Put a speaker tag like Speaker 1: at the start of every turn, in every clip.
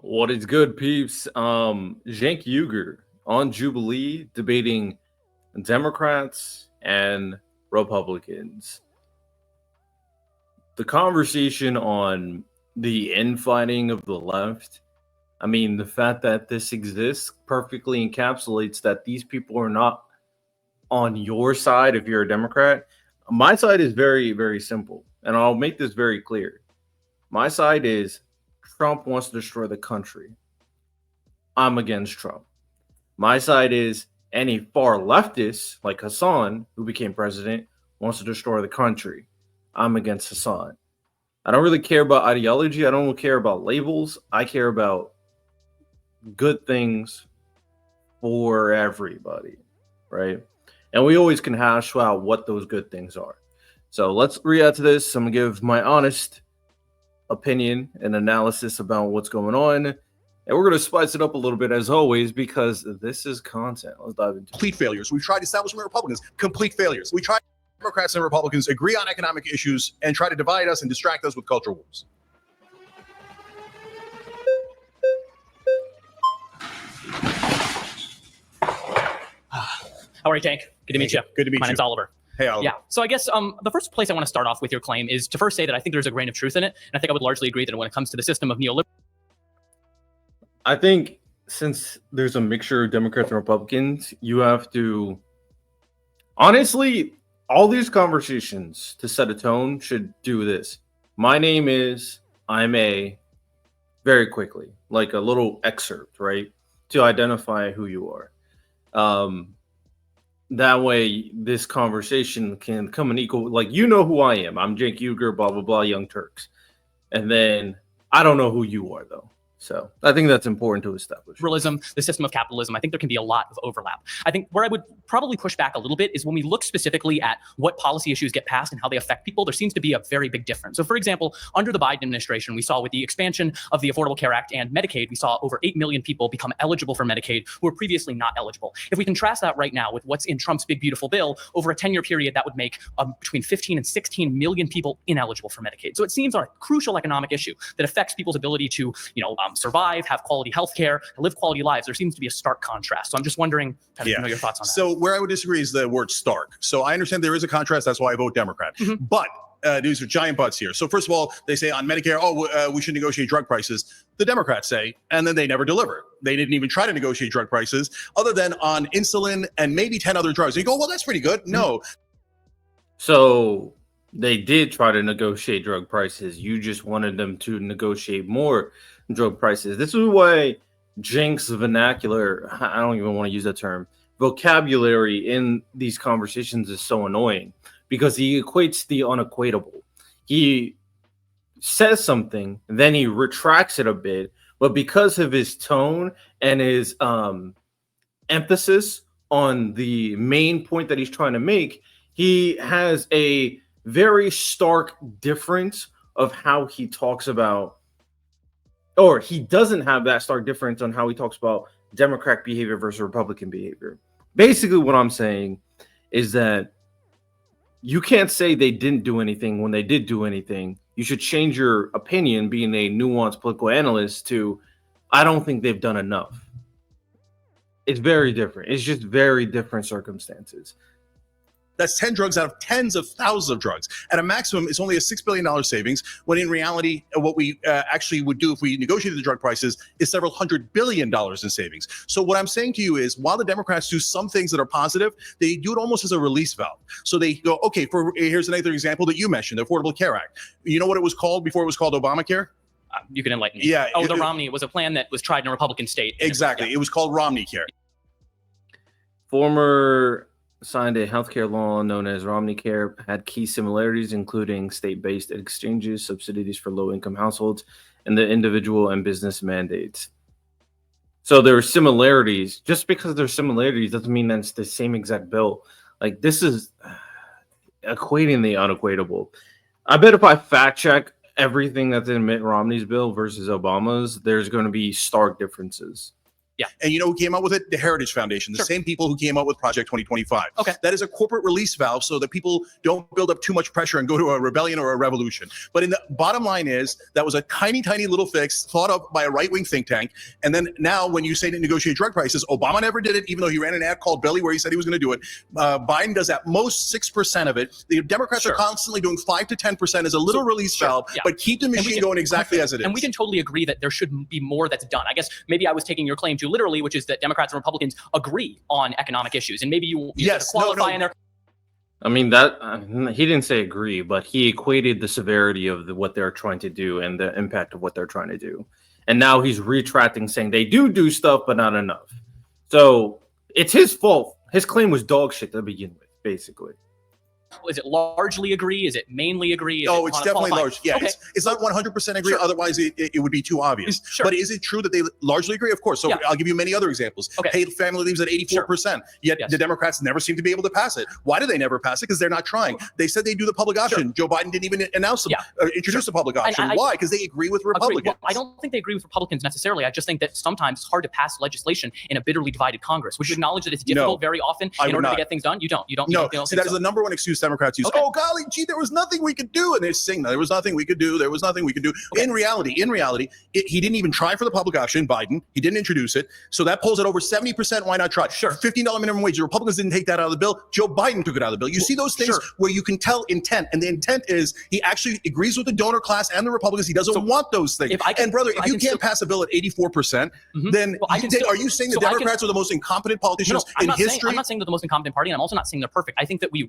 Speaker 1: What is good, peeps? Cenk Uygur on Jubilee debating Democrats and Republicans. The conversation on the infighting of the left, I mean, the fact that this exists perfectly encapsulates that these people are not on your side if you're a Democrat. My side is very, very simple, and I'll make this very clear. My side is Trump wants to destroy the country. I'm against Trump. My side is any far leftist, like Hassan, who became president, wants to destroy the country. I'm against Hassan. I don't really care about ideology. I don't care about labels. I care about good things for everybody, right? And we always can hash out what those good things are. So let's react to this. I'm going to give my honest opinion and analysis about what's going on. And we're going to spice it up a little bit as always because this is content. Let's dive into it.
Speaker 2: Complete failures. We've tried establishment Republicans, complete failures. We tried Democrats and Republicans agree on economic issues and try to divide us and distract us with culture wars.
Speaker 3: How are you, Tank? Good to meet you.
Speaker 2: Good to meet you.
Speaker 3: My name's Oliver.
Speaker 2: Hey, Oliver.
Speaker 3: Yeah. So I guess the first place I want to start off with your claim is to first say that I think there's a grain of truth in it. And I think I would largely agree that when it comes to the system of neoliberalism,
Speaker 1: I think since there's a mixture of Democrats and Republicans, you have to honestly, all these conversations to set a tone should do this. My name is, I'm a, very quickly, like a little excerpt, right? To identify who you are. That way this conversation can come an equal, like, you know who I am. I'm Cenk Uygur, blah, blah, blah, Young Turks. And then I don't know who you are, though. So I think that's important to establish.
Speaker 3: the system of capitalism, I think there can be a lot of overlap. I think where I would probably push back a little bit is when we look specifically at what policy issues get passed and how they affect people, there seems to be a very big difference. So for example, under the Biden administration, we saw with the expansion of the Affordable Care Act and Medicaid, we saw over 8 million people become eligible for Medicaid who were previously not eligible. If we contrast that right now with what's in Trump's big, beautiful bill, over a 10-year period, that would make between 15 and 16 million people ineligible for Medicaid. So it seems a crucial economic issue that affects people's ability to, survive, have quality health care, live quality lives. There seems to be a stark contrast. So I'm just wondering, know your thoughts on that.
Speaker 2: So where I would disagree is the word stark. So I understand there is a contrast. That's why I vote Democrat. But these are giant buts here. So first of all, they say on Medicare, we should negotiate drug prices. The Democrats say, and then they never deliver. They didn't even try to negotiate drug prices other than on insulin and maybe 10 other drugs. And you go, well, that's pretty good. No.
Speaker 1: So they did try to negotiate drug prices. You just wanted them to negotiate more drug prices. This is why Cenk's vernacular, I don't even want to use that term, vocabulary in these conversations is so annoying because he equates the unequatable. He says something, then he retracts it a bit, but because of his tone and his emphasis on the main point that he's trying to make, he has a very stark difference of how he talks about, or he doesn't have that stark difference on how he talks about Democratic behavior versus Republican behavior. Basically, what I'm saying is that you can't say they didn't do anything when they did do anything. You should change your opinion, being a nuanced political analyst, to I don't think they've done enough. It's very different. It's just very different circumstances.
Speaker 2: That's 10 drugs out of tens of thousands of drugs. At a maximum, it's only a $6 billion savings, when in reality, what we actually would do if we negotiated the drug prices is several $100 billion in savings. So what I'm saying to you is, while the Democrats do some things that are positive, they do it almost as a release valve. So they go, okay, here's another example that you mentioned, the Affordable Care Act. You know what it was called before it was called Obamacare?
Speaker 3: You can enlighten me.
Speaker 2: Yeah.
Speaker 3: The Romney. It was a plan that was tried in a Republican state.
Speaker 2: Exactly. It was called Romney Care.
Speaker 1: Former signed a healthcare law known as Romney Care, had key similarities, including state-based exchanges, subsidies for low-income households, and the individual and business mandates. So there are similarities. Just because there's similarities doesn't mean that's the same exact bill. Like, this is equating the unequatable. I bet if I fact-check everything that's in Mitt Romney's bill versus Obama's, there's going to be stark differences.
Speaker 3: Yeah.
Speaker 2: And you know who came up with it? The Heritage Foundation, the same people who came up with Project 2025.
Speaker 3: Okay.
Speaker 2: That is a corporate release valve so that people don't build up too much pressure and go to a rebellion or a revolution. But in the bottom line is that was a tiny, tiny little fix thought up by a right-wing think tank. And then now when you say to negotiate drug prices, Obama never did it, even though he ran an ad called Belly where he said he was going to do it. Biden does at most 6% of it. The Democrats are constantly doing 5 to 10% as a little release valve, but keep the machine going exactly as it is.
Speaker 3: And we can totally agree that there should be more that's done. I guess maybe I was taking your claim too literally, which is that Democrats and Republicans agree on economic issues, and maybe you qualify in there.
Speaker 1: I mean, that he didn't say agree, but he equated the severity of what they're trying to do and the impact of what they're trying to do. And now he's retracting, saying they do stuff, but not enough. So it's his fault. His claim was dog shit to begin with, basically.
Speaker 3: Is it largely agree? Is it mainly agree? Is
Speaker 2: it's definitely large. Yeah, okay. It's not 100% agree. Otherwise, it would be too obvious. But is it true that they largely agree? Of course. So I'll give you many other examples. Paid family leaves at 84%. Yet the Democrats never seem to be able to pass it. Why do they never pass it? Because they're not trying. They said they do the public option. Joe Biden didn't even announce them, introduce the public option. Why? Because they agree with Republicans.
Speaker 3: Well, I don't think they agree with Republicans necessarily. I just think that sometimes it's hard to pass legislation in a bitterly divided Congress. Would you acknowledge that it's difficult very often in order to get things done? You don't.
Speaker 2: No. See, that is the number one excuse Democrats use. Oh, golly gee, there was nothing we could do. And they sing, there was nothing we could do. There was nothing we could do. In reality, he didn't even try for the public option, Biden. He didn't introduce it. So that polls at over 70%. Why not try? $15 minimum wage. The Republicans didn't take that out of the bill. Joe Biden took it out of the bill. You see those things where you can tell intent. And the intent is he actually agrees with the donor class and the Republicans. He doesn't want those things. If you can't pass a bill at 84%, then are you saying the Democrats are the most incompetent politicians in history?
Speaker 3: I'm not saying they're the most incompetent party. And I'm also not saying they're perfect. I think that we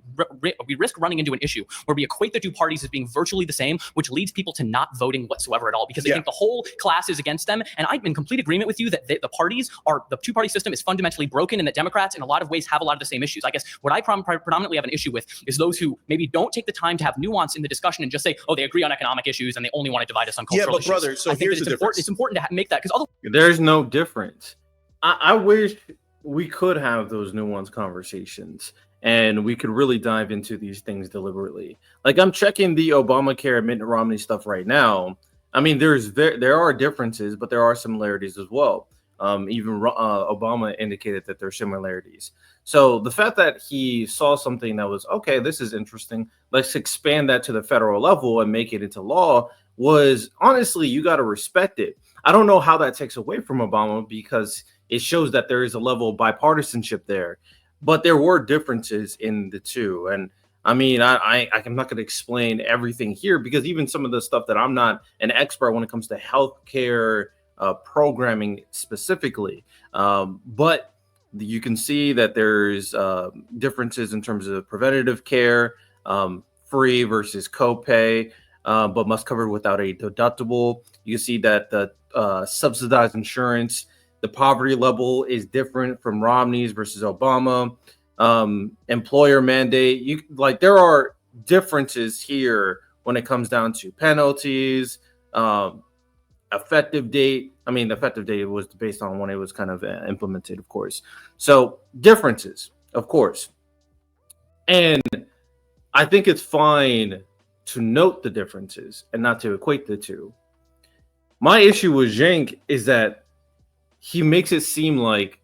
Speaker 3: risk running into an issue where we equate the two parties as being virtually the same, which leads people to not voting whatsoever at all because they think the whole class is against them. And I'm in complete agreement with you that the two-party system is fundamentally broken and that Democrats in a lot of ways have a lot of the same issues. I guess what I predominantly have an issue with is those who maybe don't take the time to have nuance in the discussion and just say, oh, they agree on economic issues and they only want to divide us on cultural issues.
Speaker 2: Brother, so here's the difference.
Speaker 3: It's important to make that because
Speaker 1: there's no difference. I wish we could have those nuanced conversations and we could really dive into these things deliberately. Like I'm checking the Obamacare Mitt Romney stuff right now. I mean, there are differences, but there are similarities as well. Even Obama indicated that there are similarities. So the fact that he saw something that was, okay, this is interesting, let's expand that to the federal level and make it into law was honestly, you got to respect it. I don't know how that takes away from Obama because it shows that there is a level of bipartisanship there. But there were differences in the two. And I mean, I'm not going to explain everything here because even some of the stuff that I'm not an expert when it comes to healthcare programming specifically. But you can see that there's differences in terms of preventative care, free versus copay, but must cover without a deductible. You see that the subsidized insurance, the poverty level is different from Romney's versus Obama. Employer mandate, there are differences here when it comes down to penalties, effective date. I mean, the effective date was based on when it was kind of implemented, of course. So differences, of course. And I think it's fine to note the differences and not to equate the two. My issue with Cenk is that he makes it seem like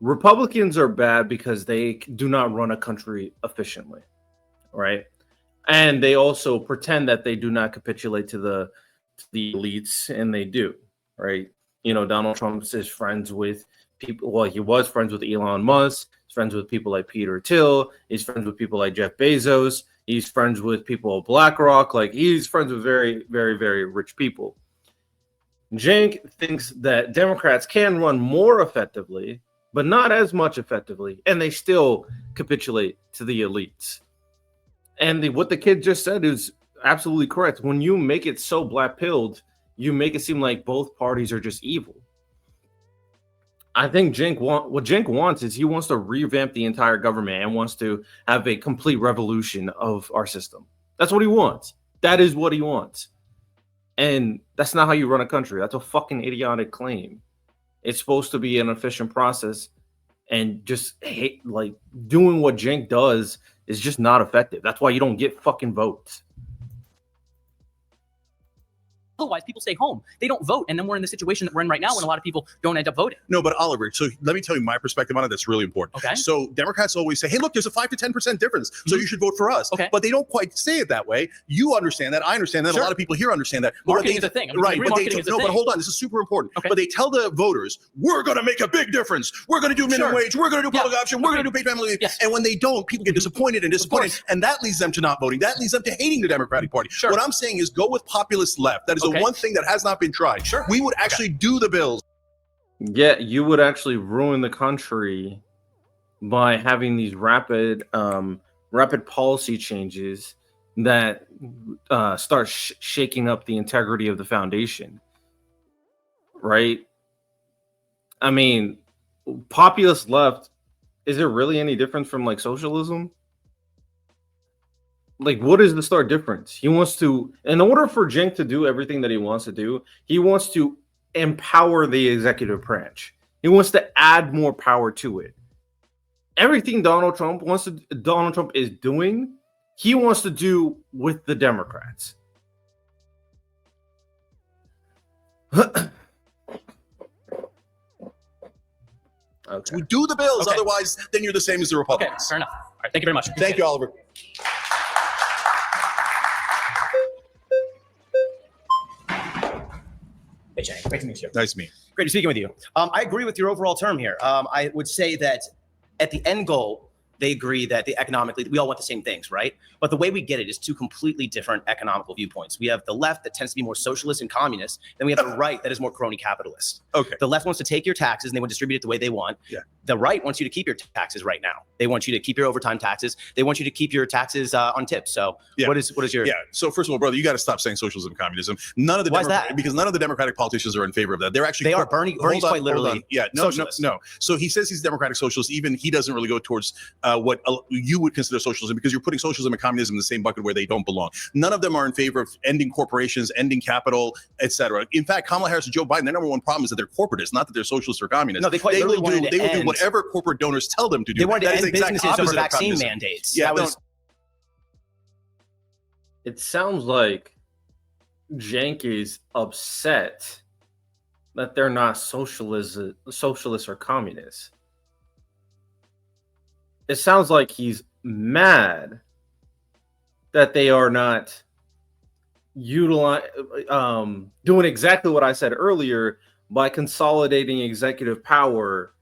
Speaker 1: Republicans are bad because they do not run a country efficiently, right? And they also pretend that they do not capitulate to the elites, and they do, right? You know, Donald Trump is friends with people. Well, he was friends with Elon Musk. He's friends with people like Peter Thiel. He's friends with people like Jeff Bezos. He's friends with people at BlackRock. Like he's friends with very, very, very rich people. Cenk thinks that Democrats can run more effectively, but not as much effectively, and they still capitulate to the elites. And what the kid just said is absolutely correct. When you make it so black-pilled, you make it seem like both parties are just evil. I think what Cenk wants is he wants to revamp the entire government and wants to have a complete revolution of our system. That's what he wants. That is what he wants. And that's not how you run a country. That's a fucking idiotic claim. It's supposed to be an efficient process, and just doing what Cenk does is just not effective. That's why you don't get fucking votes.
Speaker 3: Otherwise, people stay home. They don't vote. And then we're in the situation that we're in right now when a lot of people don't end up voting.
Speaker 2: No, but Oliver, so let me tell you my perspective on it. That's really important.
Speaker 3: Okay.
Speaker 2: So Democrats always say, hey, look, there's a 5 to 10% difference. So you should vote for us.
Speaker 3: Okay.
Speaker 2: But they don't quite say it that way. You understand that. I understand that.
Speaker 3: Sure.
Speaker 2: A lot of people here understand that. But
Speaker 3: Marketing is a thing. I mean,
Speaker 2: right. But
Speaker 3: marketing is a
Speaker 2: no,
Speaker 3: thing.
Speaker 2: but hold on. This is super important.
Speaker 3: Okay.
Speaker 2: But they tell the voters, we're going to make a big difference. We're going to do minimum
Speaker 3: Sure.
Speaker 2: wage. We're going to do public
Speaker 3: Yeah.
Speaker 2: option. We're going to do paid family leave.
Speaker 3: Yes.
Speaker 2: And when they don't, people get disappointed and disappointed. And that leads them to not voting. That leads them to hating the Democratic Party.
Speaker 3: Sure.
Speaker 2: What I'm saying is go with populist left. That is the one thing that has not been tried.
Speaker 3: Sure.
Speaker 2: We would actually do the bills.
Speaker 1: Yeah, you would actually ruin the country by having these rapid policy changes that start shaking up the integrity of the foundation, right? I mean, populist left, is it really any different from like socialism? Like, what is the stark difference? He wants to, in order for Cenk to do everything that he wants to do, he wants to empower the executive branch. He wants to add more power to it. Everything Donald Trump is doing, he wants to do with the Democrats.
Speaker 2: Okay. We do the bills, otherwise, then you're the same as the Republicans.
Speaker 3: Okay, fair enough. All right, thank you very much.
Speaker 2: Thank you, Oliver.
Speaker 4: Hey, Jay, great to meet you.
Speaker 2: Nice to meet you.
Speaker 4: Great to speaking with you. I agree with your overall term here. I would say that at the end goal, they agree that economically, we all want the same things, right? But the way we get it is two completely different economical viewpoints. We have the left that tends to be more socialist and communist, then we have the right that is more crony capitalist.
Speaker 2: Okay.
Speaker 4: The left wants to take your taxes and they want to distribute it the way they want.
Speaker 2: Yeah.
Speaker 4: The right wants you to keep your taxes right now. They want you to keep your overtime taxes. They want you to keep your taxes on tips. So
Speaker 2: Yeah.
Speaker 4: what is your?
Speaker 2: Yeah. So first of all, brother, you got to stop saying socialism and communism. None of the
Speaker 4: Why is that?
Speaker 2: Because none of the Democratic politicians are in favor of that. They're actually
Speaker 4: They are. Bernie's quite literally
Speaker 2: Yeah. No.
Speaker 4: socialist.
Speaker 2: No. So he says he's Democratic socialist. Even he doesn't really go towards what you would consider socialism, because you're putting socialism and communism in the same bucket where they don't belong. None of them are in favor of ending corporations, ending capital, etc. In fact, Kamala Harris and Joe Biden, their number one problem is that they're corporatists, not that they're socialists or communists.
Speaker 4: No, they quite literally wanted to
Speaker 2: will do
Speaker 4: end-
Speaker 2: whatever corporate donors tell them to do.
Speaker 4: They wanted
Speaker 2: That
Speaker 4: to
Speaker 2: is
Speaker 4: end
Speaker 2: the exact
Speaker 4: businesses over
Speaker 2: opposite of
Speaker 4: vaccine
Speaker 2: communism.
Speaker 4: mandates.
Speaker 2: Yeah,
Speaker 4: That was
Speaker 1: It sounds like Cenk is upset that they're not socialists or communists. It sounds like he's mad that they are not doing exactly what I said earlier by consolidating executive power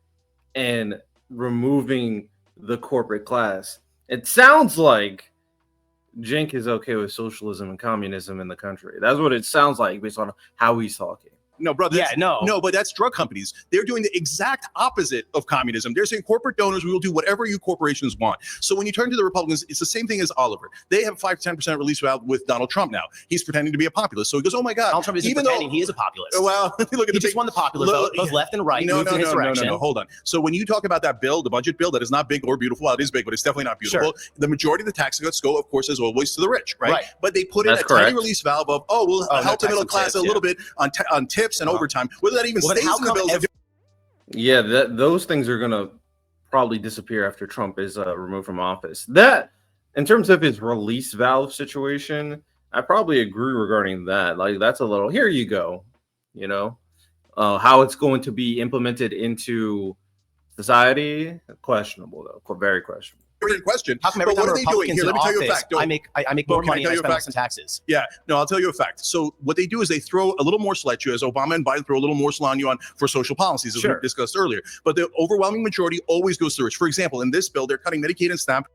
Speaker 1: and removing the corporate class. It sounds like Cenk is okay with socialism and communism in the country. That's what it sounds like based on how he's talking.
Speaker 2: No, brother.
Speaker 4: Yeah, no.
Speaker 2: No, but that's drug companies. They're doing the exact opposite of communism. They're saying corporate donors, we will do whatever you corporations want. So when you turn to the Republicans, it's the same thing as Oliver. They have 5 to 10% release valve with Donald Trump now. He's pretending to be a populist. So he goes, oh my God.
Speaker 4: Donald Trump isn't
Speaker 2: even
Speaker 4: pretending
Speaker 2: though,
Speaker 4: he is a populist.
Speaker 2: well, look at
Speaker 4: He just won the popular vote, both left and right. moved in his direction.
Speaker 2: No, hold on. So when you talk about that bill, the budget bill, that is not big or beautiful. Well, it is big, but it's definitely not beautiful.
Speaker 4: Sure.
Speaker 2: The majority of the tax cuts go, of course, as always, to the rich, right?
Speaker 4: Right.
Speaker 2: But they put in
Speaker 1: That's
Speaker 2: a tiny
Speaker 1: correct.
Speaker 2: release valve of, we'll
Speaker 4: no
Speaker 2: help the
Speaker 4: tax
Speaker 2: middle
Speaker 4: on
Speaker 2: class
Speaker 4: tips,
Speaker 2: a little bit on tips and overtime. Whether that even
Speaker 4: Well, then
Speaker 2: stays
Speaker 4: how
Speaker 2: in the
Speaker 4: come
Speaker 2: bill.
Speaker 4: every-
Speaker 1: Yeah, those things are gonna probably disappear after Trump is removed from office. That, in terms of his release valve situation, I probably agree regarding that. Like, that's a little, here you go, you know, how it's going to be implemented into society, questionable though, very questionable.
Speaker 2: question.
Speaker 4: How come every
Speaker 2: But
Speaker 4: time
Speaker 2: what
Speaker 4: a
Speaker 2: are they doing?
Speaker 4: Republican's
Speaker 2: Here,
Speaker 4: in
Speaker 2: let me tell you a
Speaker 4: office,
Speaker 2: fact. Don't-
Speaker 4: I make
Speaker 2: Well,
Speaker 4: more
Speaker 2: can I
Speaker 4: money
Speaker 2: tell
Speaker 4: and I
Speaker 2: you a
Speaker 4: spend
Speaker 2: fact?
Speaker 4: less in taxes.
Speaker 2: Yeah, no, I'll tell you a fact. So what they do is they throw a little morsel at you, as Obama and Biden throw a little morsel on you on for social policies, as
Speaker 4: Sure.
Speaker 2: we discussed earlier. But the overwhelming majority always goes to the rich. For example, in this bill, they're cutting Medicaid and SNAP.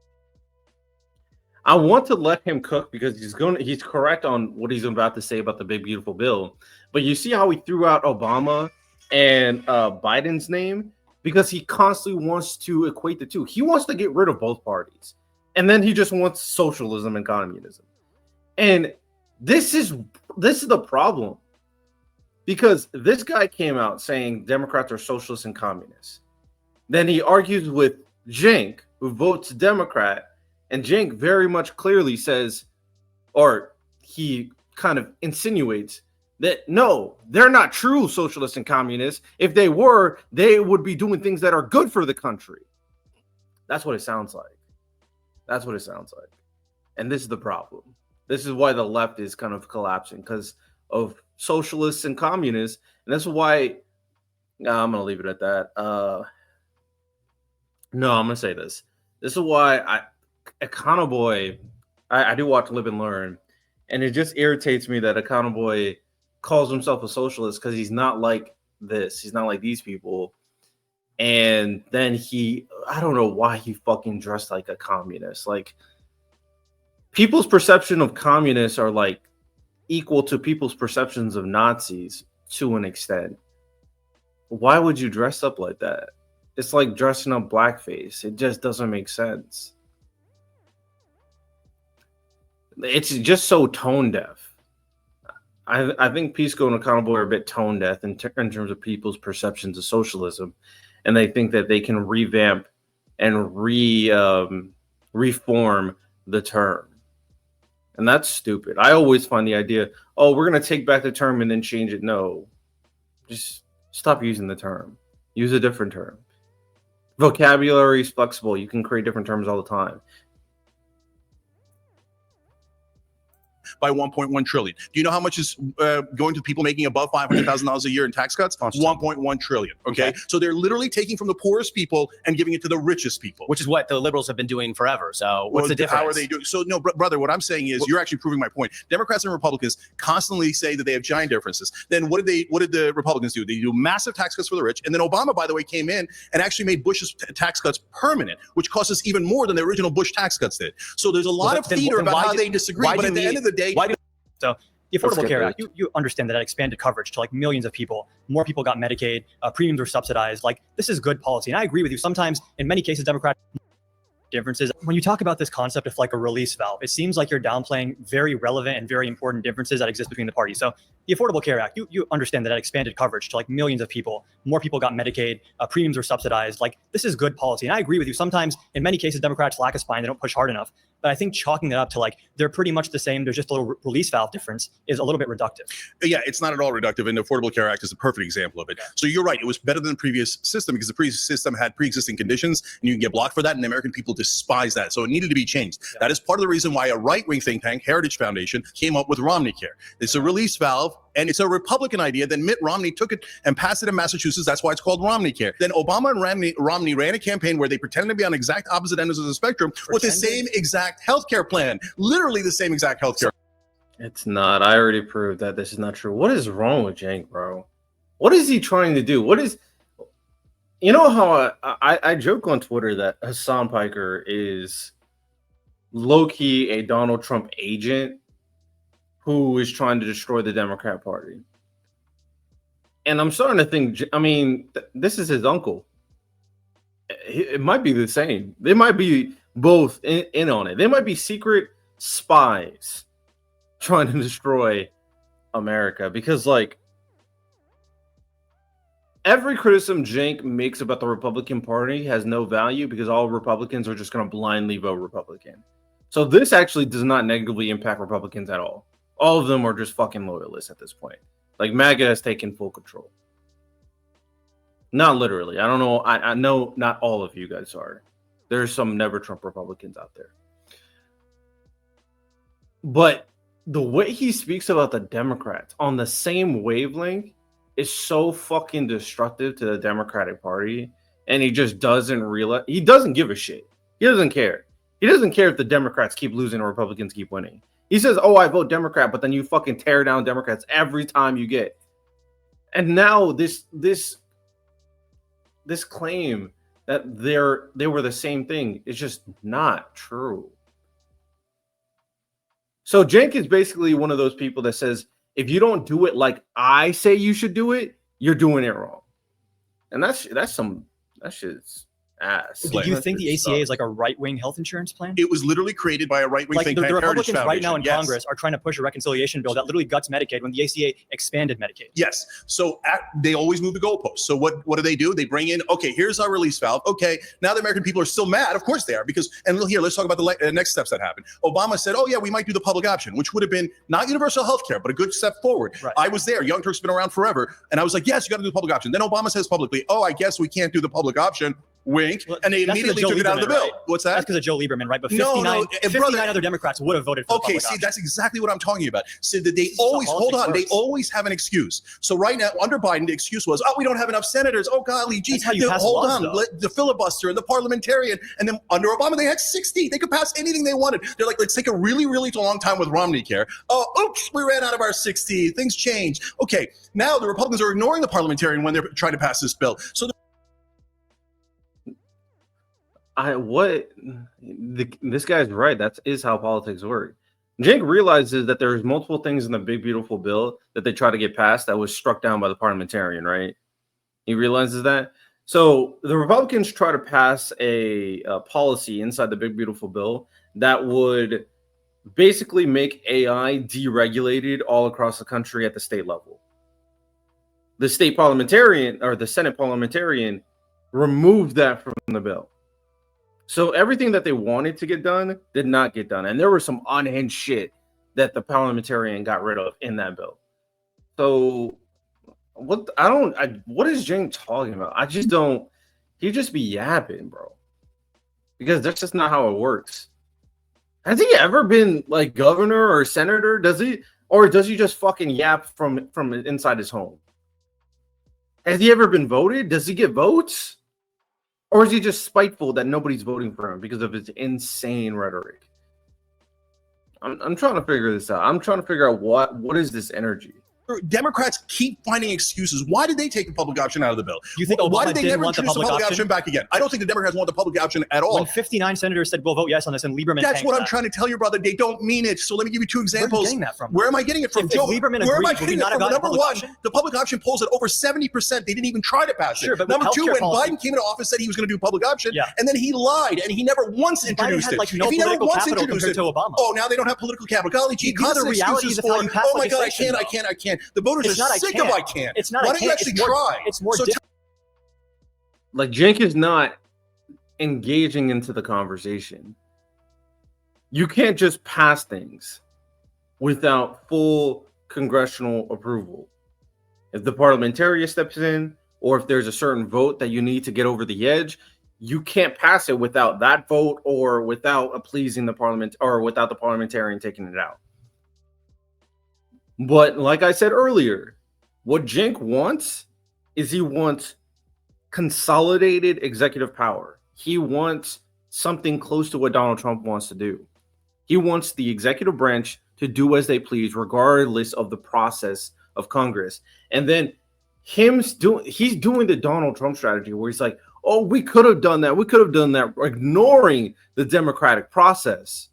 Speaker 1: I want to let him cook because he's correct on what he's about to say about the big beautiful bill. But you see how he threw out Obama and Biden's name because he constantly wants to equate the two. He wants to get rid of both parties. And then he just wants socialism and communism. And this is the problem. Because this guy came out saying Democrats are socialists and communists. Then he argues with Cenk, who votes Democrat, and Cenk very much clearly says, or he kind of insinuates that no, they're not true socialists and communists. If they were, they would be doing things that are good for the country. That's what it sounds like. That's what it sounds like. And this is the problem. This is why the left is kind of collapsing, because of socialists and communists, and that's why I'm gonna leave it at that. No, I'm gonna say this. This is why Boy, I do watch Live and Learn, and it just irritates me that Boy calls himself a socialist because he's not like this. He's not like these people. And then I don't know why he fucking dressed like a communist. Like, people's perception of communists are like equal to people's perceptions of Nazis to an extent. Why would you dress up like that? It's like dressing up blackface. It just doesn't make sense. It's just so tone deaf. I think Pisco and Boy are a bit tone deaf in terms of people's perceptions of socialism. And they think that they can revamp and reform the term. And that's stupid. I always find the idea, oh, we're going to take back the term and then change it. No, just stop using the term. Use a different term. Vocabulary is flexible. You can create different terms all the time.
Speaker 2: By 1.1 trillion. Do you know how much is going to people making above $500,000 a year in tax cuts? 1.1 trillion. Okay? So they're literally taking from the poorest people and giving it to the richest people,
Speaker 4: which is what the liberals have been doing forever. So what's the difference?
Speaker 2: How are they doing? So no, brother, what I'm saying is you're actually proving my point. Democrats and Republicans constantly say that they have giant differences. Then what did the Republicans do? They do massive tax cuts for the rich. And then Obama, by the way, came in and actually made Bush's tax cuts permanent, which cost us even more than the original Bush tax cuts did. So there's a lot of theater about how they disagree. But at the end of the day,
Speaker 5: so the Affordable Care Act, you understand that it expanded coverage to like millions of people. More people got Medicaid. Premiums were subsidized. Like, this is good policy. And I agree with you. Sometimes, in many cases, Democrats differences. When you talk about this concept of like a release valve, it seems like you're downplaying very relevant and very important differences that exist between the parties. So the Affordable Care Act, you understand that it expanded coverage to like millions of people. More people got Medicaid. Premiums were subsidized. Like, this is good policy. And I agree with you. Sometimes, in many cases, Democrats lack a spine. They don't push hard enough. But I think chalking it up to like they're pretty much the same, there's just a little release valve difference is a little bit reductive.
Speaker 2: Yeah, it's not at all reductive, and the Affordable Care Act is a perfect example of it. So you're right, it was better than the previous system because the previous system had pre-existing conditions, and you can get blocked for that, and the American people despise that. So it needed to be changed. Yeah. That is part of the reason why a right-wing think tank, Heritage Foundation, came up with Romney Care. It's a release valve, and it's a Republican idea. Then Mitt Romney took it and passed it in Massachusetts. That's why it's called Romney Care. Then Obama and Romney ran a campaign where they pretended to be on exact opposite ends of the spectrum with the same exact healthcare plan. Literally the same exact healthcare.
Speaker 1: It's not. I already proved that this is not true. What is wrong with Cenk, bro? What is he trying to do? You know how I joke on Twitter that Hassan Piker is low-key a Donald Trump agent who is trying to destroy the Democrat Party. And I'm starting to think, I mean, this is his uncle. It might be the same. They might be both in on it. They might be secret spies trying to destroy America because, like, every criticism Cenk makes about the Republican Party has no value because all Republicans are just going to blindly vote Republican. So this actually does not negatively impact Republicans at all. All of them are just fucking loyalists at this point. Like, MAGA has taken full control. Not literally. I don't know. I know not all of you guys are. There's some never Trump Republicans out there. But the way he speaks about the Democrats on the same wavelength is so fucking destructive to the Democratic Party. And he just doesn't realize. He doesn't give a shit. He doesn't care. He doesn't care if the Democrats keep losing or Republicans keep winning. He says, oh, I vote Democrat, but then you fucking tear down Democrats every time you get. And now this claim that they were the same thing is just not true. So Cenk is basically one of those people that says, if you don't do it like I say you should do it, you're doing it wrong. And that shit's ass.
Speaker 5: Do you think the ACA is like a right-wing health insurance plan?
Speaker 2: It was literally created by a right-wing think tank.
Speaker 5: The Republicans right now in Congress are trying to push a reconciliation bill that literally guts Medicaid when the ACA expanded Medicaid.
Speaker 2: Yes. So they always move the goalposts. So what do? They bring in, okay, here's our release valve. Okay, now the American people are still mad. Of course they are. Here, let's talk about the next steps that happened. Obama said, oh yeah, we might do the public option, which would have been not universal health care, but a good step forward. Right. I was there. Young Turk's been around forever. And I was like, yes, you got to do the public option. Then Obama says publicly, oh, I guess we can't do the public option. wink, and they
Speaker 5: That's 'cause of
Speaker 2: immediately
Speaker 5: Joe
Speaker 2: took it out of the
Speaker 5: Lieberman,
Speaker 2: bill.
Speaker 5: right?
Speaker 2: What's
Speaker 5: That's
Speaker 2: that?
Speaker 5: because of Joe Lieberman, right? But
Speaker 2: No,
Speaker 5: 59,
Speaker 2: no,
Speaker 5: 59
Speaker 2: brother.
Speaker 5: other Democrats would have voted for the
Speaker 2: Okay,
Speaker 5: public
Speaker 2: see,
Speaker 5: option.
Speaker 2: that's exactly what I'm talking about. So that they
Speaker 5: This is how
Speaker 2: always hold
Speaker 5: politics
Speaker 2: on. They
Speaker 5: works.
Speaker 2: always have an excuse. So right now, under Biden, the excuse was, "Oh, we don't have enough senators. Oh, golly, gee,
Speaker 5: That's how you pass
Speaker 2: hold
Speaker 5: laws,
Speaker 2: on,
Speaker 5: though.
Speaker 2: the filibuster and the parliamentarian." And then under Obama, they had 60. They could pass anything they wanted. They're like, let's take a really, really long time with Romney care. Oh, oops, we ran out of our 60. Things change. Okay, now the Republicans are ignoring the parliamentarian when they're trying to pass this bill. So
Speaker 1: this guy's right. That is how politics work. Cenk realizes that there's multiple things in the big beautiful bill that they try to get passed that was struck down by the parliamentarian, right? He realizes that. So the Republicans try to pass a policy inside the big beautiful bill that would basically make AI deregulated all across the country at the state level. The state parliamentarian or the Senate parliamentarian removed that from the bill. So everything that they wanted to get done did not get done. And there was some unhinged shit that the parliamentarian got rid of in that bill. So what is Cenk talking about? I just don't. He just be yapping, bro. Because that's just not how it works. Has he ever been like governor or senator? Does he just fucking yap from inside his home? Has he ever been voted? Does he get votes? Or is he just spiteful that nobody's voting for him because of his insane rhetoric? I'm trying to figure this out. I'm trying to figure out what is this energy?
Speaker 2: Democrats keep finding excuses. Why did they take the public option out of the bill?
Speaker 5: You think
Speaker 2: Why
Speaker 5: Obama
Speaker 2: did they
Speaker 5: didn't
Speaker 2: never
Speaker 5: want the
Speaker 2: introduce the
Speaker 5: public
Speaker 2: public
Speaker 5: option?
Speaker 2: option back again? I don't think the Democrats want the public option at all.
Speaker 5: When 59 senators said we'll vote yes on this, and Lieberman
Speaker 2: That's
Speaker 5: tanked
Speaker 2: what I'm
Speaker 5: that.
Speaker 2: trying to tell you, brother. They don't mean it. So let me give you two
Speaker 5: Where are you
Speaker 2: examples.
Speaker 5: getting that from?
Speaker 2: Where am I getting it from?
Speaker 5: If
Speaker 2: Joe,
Speaker 5: Lieberman
Speaker 2: where am I
Speaker 5: agreed, would we
Speaker 2: getting it
Speaker 5: not have
Speaker 2: from?
Speaker 5: gotten a
Speaker 2: Number
Speaker 5: public
Speaker 2: one,
Speaker 5: option?
Speaker 2: the public option polls at over 70%. They didn't even try to pass it.
Speaker 5: Sure, but with
Speaker 2: Number two,
Speaker 5: healthcare
Speaker 2: when
Speaker 5: policy-
Speaker 2: Biden came into office, said he was going to do public option,
Speaker 5: Yeah.
Speaker 2: and then he lied, and he never once
Speaker 5: Biden
Speaker 2: introduced
Speaker 5: had,
Speaker 2: it.
Speaker 5: like, no
Speaker 2: If he never
Speaker 5: political
Speaker 2: once
Speaker 5: capital
Speaker 2: introduced
Speaker 5: compared
Speaker 2: it,
Speaker 5: to Obama.
Speaker 2: oh, now they don't have political capital. Golly, gee,
Speaker 5: These are
Speaker 2: constant
Speaker 5: realities
Speaker 2: excuses
Speaker 5: of how
Speaker 2: for,
Speaker 5: you pass
Speaker 2: oh my God, I
Speaker 5: legislation,
Speaker 2: can't. The voters
Speaker 5: It's
Speaker 2: are
Speaker 5: not I
Speaker 2: sick
Speaker 5: can't.
Speaker 2: of I can't.
Speaker 5: It's not
Speaker 2: Why
Speaker 5: I
Speaker 2: don't you
Speaker 5: can't.
Speaker 2: actually
Speaker 5: It's more-
Speaker 2: try?
Speaker 5: It's more
Speaker 2: So
Speaker 5: difficult.
Speaker 1: Like Cenk is not engaging into the conversation. You can't just pass things without full congressional approval. If the parliamentarian steps in, or if there's a certain vote that you need to get over the edge, you can't pass it without that vote or without pleasing the parliament or without the parliamentarian taking it out. But like I said earlier, what Cenk wants is he wants consolidated executive power. He wants something close to what Donald Trump wants to do. He wants the executive branch to do as they please, regardless of the process of Congress. And then he's doing the Donald Trump strategy where he's like, oh, we could have done that. We could have done that, ignoring the democratic process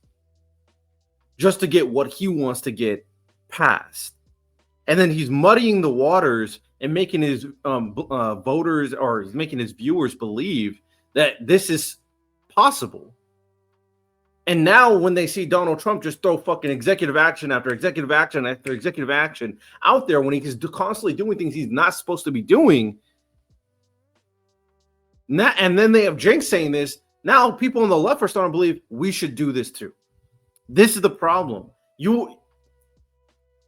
Speaker 1: just to get what he wants to get passed. And then he's muddying the waters and making his voters or making his viewers believe that this is possible. And now when they see Donald Trump just throw fucking executive action after executive action after executive action out there when he's constantly doing things he's not supposed to be doing, and then they have Cenk saying this, now people on the left are starting to believe we should do this too. This is the problem.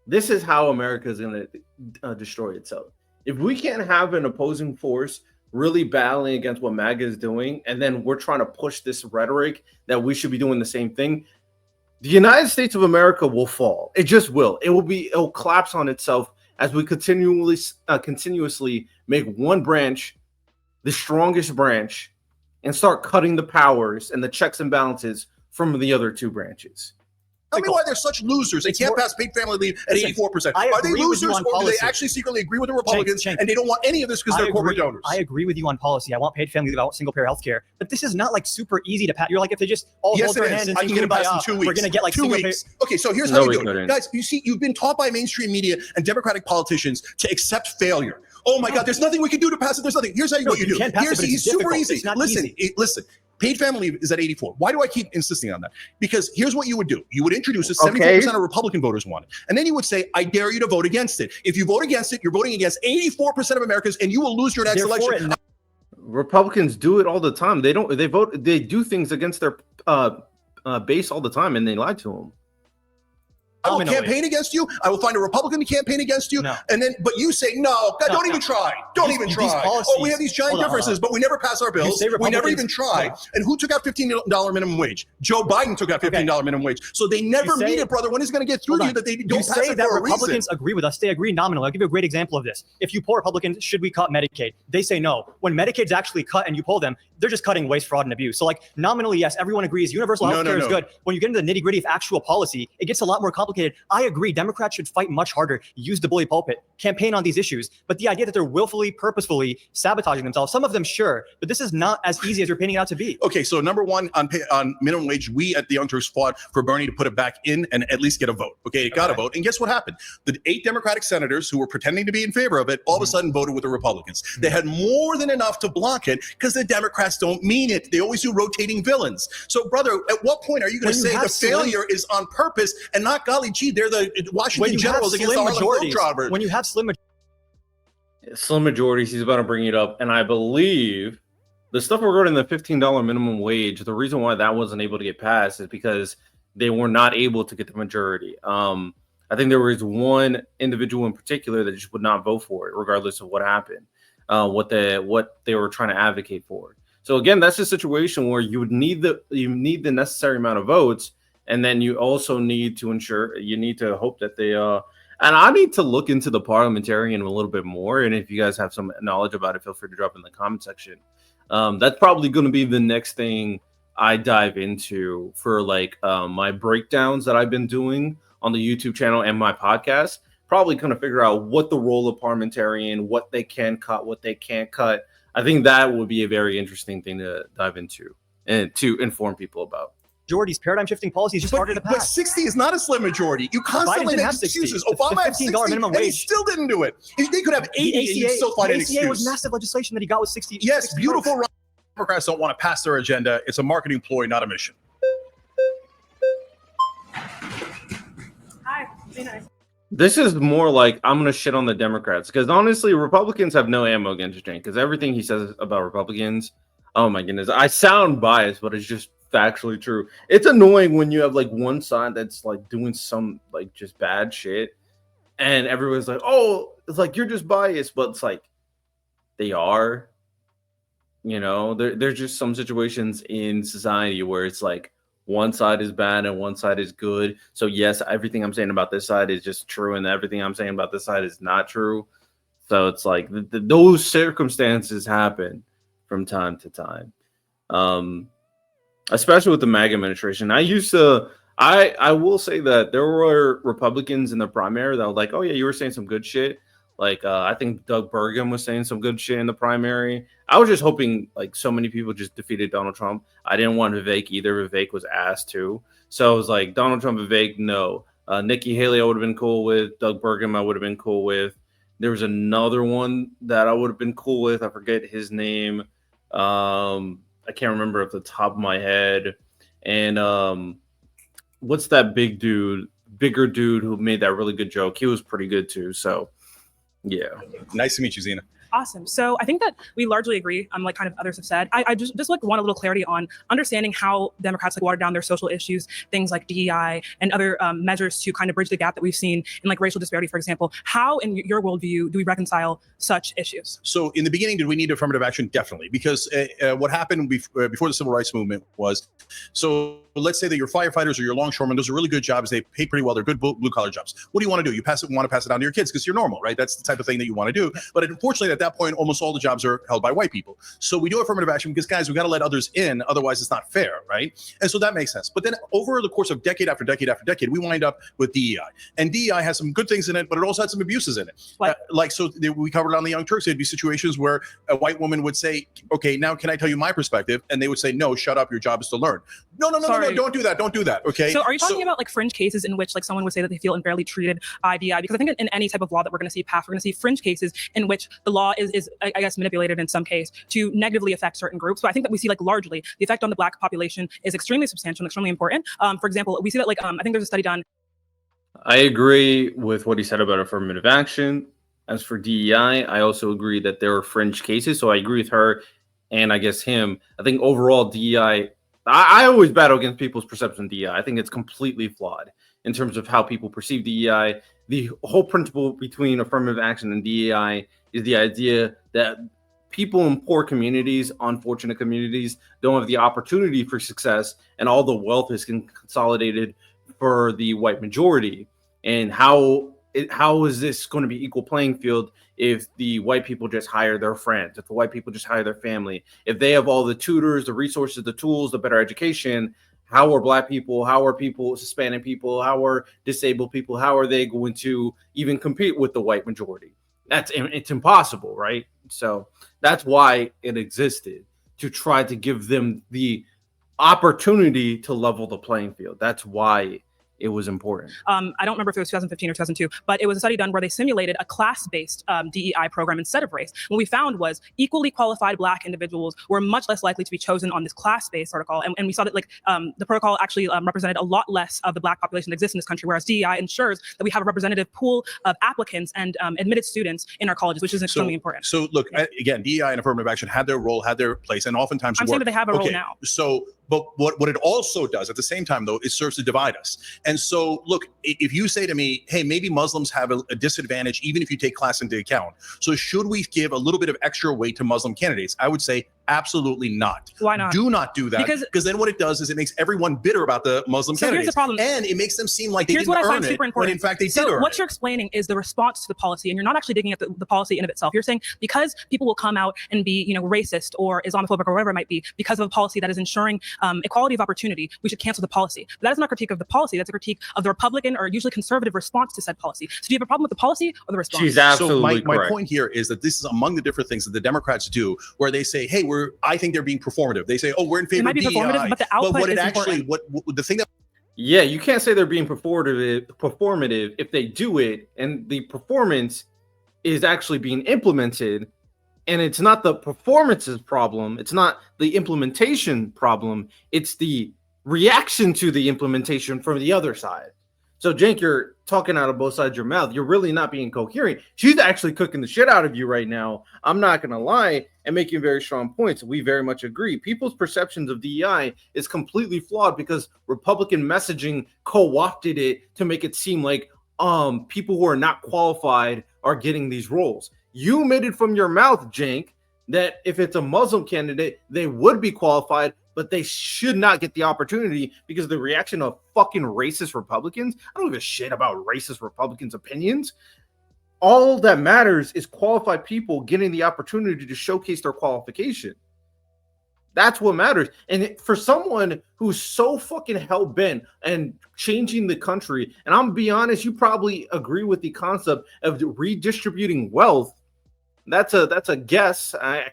Speaker 1: This is how America is going to destroy itself. If we can't have an opposing force really battling against what MAGA is doing, and then we're trying to push this rhetoric that we should be doing the same thing, the United States of America will fall. It just will. It'll collapse on itself as we continuously make one branch the strongest branch and start cutting the powers and the checks and balances from the other two branches.
Speaker 2: Tell me why they're such losers. They can't pass paid family leave at 84%. Are they losers, or do they actually secretly agree with the Republicans and they don't want any of this because they're corporate donors?
Speaker 5: I agree with you on policy. I want paid family leave. I want single payer health care. But this is not like super easy to pass. You're like, if they just all hold their hand and
Speaker 2: I can get it passed in 2 weeks.
Speaker 5: we're going to get like
Speaker 2: 2
Speaker 5: single payer.
Speaker 2: weeks. Okay, so here's how you do it. Guys, you see, you've been taught by mainstream media and Democratic politicians to accept failure. Oh my God, there's nothing we can do to pass it. There's nothing. Here's how what you do. Here's super easy. Listen. Paid family leave is at 84. Why do I keep insisting on that? Because here's what you would do. You would introduce it. 74% of Republican voters want it. And then you would say, I dare you to vote against it. If you vote against it, you're voting against 84% of Americans, and you will lose your next election.
Speaker 1: Republicans do it all the time. They do things against their base all the time, and they lie to them.
Speaker 2: I will campaign against you. I will find a Republican to campaign against you.
Speaker 5: No.
Speaker 2: And then, but you say, no, God, don't even try. Don't even try.
Speaker 5: Policies,
Speaker 2: we have these giant differences, but we never pass our bills. We never even try. And who took out $15 minimum wage? Joe Biden took out $15 minimum wage. So they never meet it, brother. When is it going to get through to you that they don't pass it for a
Speaker 5: Republicans
Speaker 2: reason?
Speaker 5: agree with us. They agree nominally. I'll give you a great example of this. If you poll Republicans, should we cut Medicaid? They say no. When Medicaid's actually cut and you poll them, they're just cutting waste, fraud, and abuse. So like nominally, yes, everyone agrees universal health care is good. When you get into the nitty gritty of actual policy, it gets a lot more complicated. I agree. Democrats should fight much harder, use the bully pulpit, campaign on these issues. But the idea that they're willfully, purposefully sabotaging themselves, some of them sure, but this is not as easy as you're painting it out to be.
Speaker 2: Okay, so number one on minimum wage, we at the Young Turks fought for Bernie to put it back in and at least get a vote. Okay, it got a vote. And guess what happened? The 8 Democratic senators who were pretending to be in favor of it all of a sudden voted with the Republicans. They had more than enough to block it because the Democrats don't mean it. They always do rotating villains. So, brother, at what point are you going to say the failure is on purpose and not, golly gee, they're the Washington Generals against the Harlem Globetrotters?
Speaker 5: When you have slim
Speaker 1: majorities, he's about to bring it up, and I believe the stuff regarding the $15 minimum wage, the reason why that wasn't able to get passed is because they were not able to get the majority. I think there was one individual in particular that just would not vote for it, regardless of what happened, what they were trying to advocate for. So again, that's a situation where you would need the necessary amount of votes, and then you also need to hope that they and I need to look into the parliamentarian a little bit more. And if you guys have some knowledge about it, feel free to drop in the comment section. That's probably going to be the next thing I dive into for my breakdowns that I've been doing on the YouTube channel and my podcast. Probably going to figure out what the role of parliamentarian, what they can cut, what they can't cut. I think that would be a very interesting thing to dive into and to inform people about.
Speaker 5: Majorities, paradigm shifting policies just harder to pass.
Speaker 2: But 60 is not a slim majority. You constantly make excuses. Obama had 60
Speaker 5: minimum
Speaker 2: and he
Speaker 5: wage.
Speaker 2: still didn't do it. They could have 80 and you'd still find an excuse.
Speaker 5: ACA was massive legislation that he got with 60.
Speaker 2: Yes, beautiful. Democrats don't want to pass their agenda. It's a marketing ploy, not a mission.
Speaker 6: Hi, be nice.
Speaker 1: This is more like I'm going to shit on the Democrats because honestly, Republicans have no ammo against Cenk because everything he says about Republicans, oh my goodness, I sound biased, but it's just factually true. It's annoying when you have one side that's doing some just bad shit and everyone's like, oh, it's you're just biased, but it's they are, there's just some situations in society where it's one side is bad and one side is good. So yes, everything I'm saying about this side is just true and everything I'm saying about this side is not true. So it's those circumstances happen from time to time. Especially with the MAGA administration. I will say that there were Republicans in the primary that were like, oh yeah, you were saying some good shit. I think Doug Burgum was saying some good shit in the primary. I was just hoping so many people just defeated Donald Trump. I didn't want Vivek either. Vivek was ass too. So I was like, Donald Trump, Vivek, no. Nikki Haley I would have been cool with. Doug Burgum I would have been cool with. There was another one that I would have been cool with. I forget his name. I can't remember off the top of my head. And what's that bigger dude who made that really good joke? He was pretty good too. So yeah.
Speaker 2: Nice to meet you, Zena.
Speaker 6: Awesome. So I think that we largely agree on kind of others have said. I just want a little clarity on understanding how Democrats water down their social issues, things like DEI and other measures to kind of bridge the gap that we've seen in racial disparity, for example. How, in your worldview, do we reconcile such issues?
Speaker 2: So in the beginning, did we need affirmative action? Definitely, because what happened before the civil rights movement was, so let's say that your firefighters or your longshoremen, those are really good jobs. They pay pretty well. They're good blue collar jobs. What do you want to do? You want to pass it down to your kids because you're normal, right? That's the type of thing that you want to do. But unfortunately, at that point, almost all the jobs are held by white people. So we do affirmative action because, guys, we got to let others in. Otherwise, it's not fair, right? And so that makes sense. But then over the course of decade after decade after decade, we wind up with DEI. And DEI has some good things in it, but it also had some abuses in it. We covered it on the Young Turks. There'd be situations where a white woman would say, okay, now can I tell you my perspective? And they would say, no, shut up. Your job is to learn. No, don't do that. Don't do that. Okay.
Speaker 6: So are you talking about fringe cases in which someone would say that they feel unfairly treated by DEI? Because I think in any type of law that we're going to see passed, we're going to see fringe cases in which the law is I guess manipulated in some case to negatively affect certain groups. But I think that we see largely the effect on the Black population is extremely substantial and extremely important. For example, we see that I think there's a study done.
Speaker 1: I agree with what he said about affirmative action. As for DEI, I also agree that there are fringe cases. So I agree with her and I guess him. I think overall DEI, I always battle against people's perception of DEI. I think it's completely flawed. in terms of how people perceive DEI. The whole principle between affirmative action and DEI is the idea that people in poor communities, unfortunate communities, don't have the opportunity for success, and all the wealth is consolidated for the white majority. And how is this going to be equal playing field if the white people just hire their friends, if the white people just hire their family, if they have all the tutors, the resources, the tools, the better education? How are Black people, how are people, Hispanic people, how are disabled people, how are they going to even compete with the white majority? It's impossible, right? So that's why it existed, to try to give them the opportunity to level the playing field. That's why it was important.
Speaker 6: I don't remember if it was 2015 or 2002, but it was a study done where they simulated a class-based DEI program instead of race. What we found was equally qualified Black individuals were much less likely to be chosen on this class-based protocol. And we saw that the protocol actually represented a lot less of the Black population that exists in this country, whereas DEI ensures that we have a representative pool of applicants and admitted students in our colleges, which is extremely important.
Speaker 2: So look, again, DEI and affirmative action had their role, had their place, and oftentimes
Speaker 6: I'm saying that they have a role now.
Speaker 2: So, but what it also does at the same time, though, it serves to divide us. And so, look, if you say to me, hey, maybe Muslims have a disadvantage, even if you take class into account. So should we give a little bit of extra weight to Muslim candidates? I would say absolutely not.
Speaker 6: Why not?
Speaker 2: Do not do that. Because then what it does is it makes everyone bitter about the Muslim candidates.
Speaker 6: Here's the problem.
Speaker 2: And it makes them seem like they
Speaker 6: Here's
Speaker 2: didn't
Speaker 6: what I
Speaker 2: earn
Speaker 6: find
Speaker 2: it,
Speaker 6: super important.
Speaker 2: when in fact they
Speaker 6: So
Speaker 2: did earn
Speaker 6: what
Speaker 2: it.
Speaker 6: you're explaining is the response to the policy, and you're not actually digging at the policy in of itself. You're saying because people will come out and be, racist or Islamophobic or whatever it might be because of a policy that is ensuring equality of opportunity, we should cancel the policy. But that is not a critique of the policy. That's a critique of the Republican or usually conservative response to said policy. So do you have a problem with the policy or the response?
Speaker 1: She's absolutely
Speaker 2: So my
Speaker 1: correct.
Speaker 2: point here is that this is among the different things that the Democrats do, where they say, "Hey, I think they're being performative." They say, "Oh, we're in favor
Speaker 6: might
Speaker 2: of
Speaker 6: be
Speaker 2: DEI,"
Speaker 6: performative, but the output
Speaker 2: what it
Speaker 6: is
Speaker 2: actually,
Speaker 6: important.
Speaker 2: what the thing that
Speaker 1: Yeah, you can't say they're being performative if they do it and the performance is actually being implemented. And it's not the performance's problem. It's not the implementation problem. It's the reaction to the implementation from the other side. So, Cenk, you're talking out of both sides of your mouth. You're really not being coherent. She's actually cooking the shit out of you right now. I'm not going to lie, and making very strong points. We very much agree. People's perceptions of DEI is completely flawed because Republican messaging co-opted it to make it seem like people who are not qualified are getting these roles. You made it from your mouth, Cenk, that if it's a Muslim candidate, they would be qualified, but they should not get the opportunity because of the reaction of fucking racist Republicans. I don't give a shit about racist Republicans' opinions. All that matters is qualified people getting the opportunity to showcase their qualification. That's what matters. And for someone who's so fucking hell-bent and changing the country, and I'm gonna be honest, you probably agree with the concept of redistributing wealth. That's a guess. I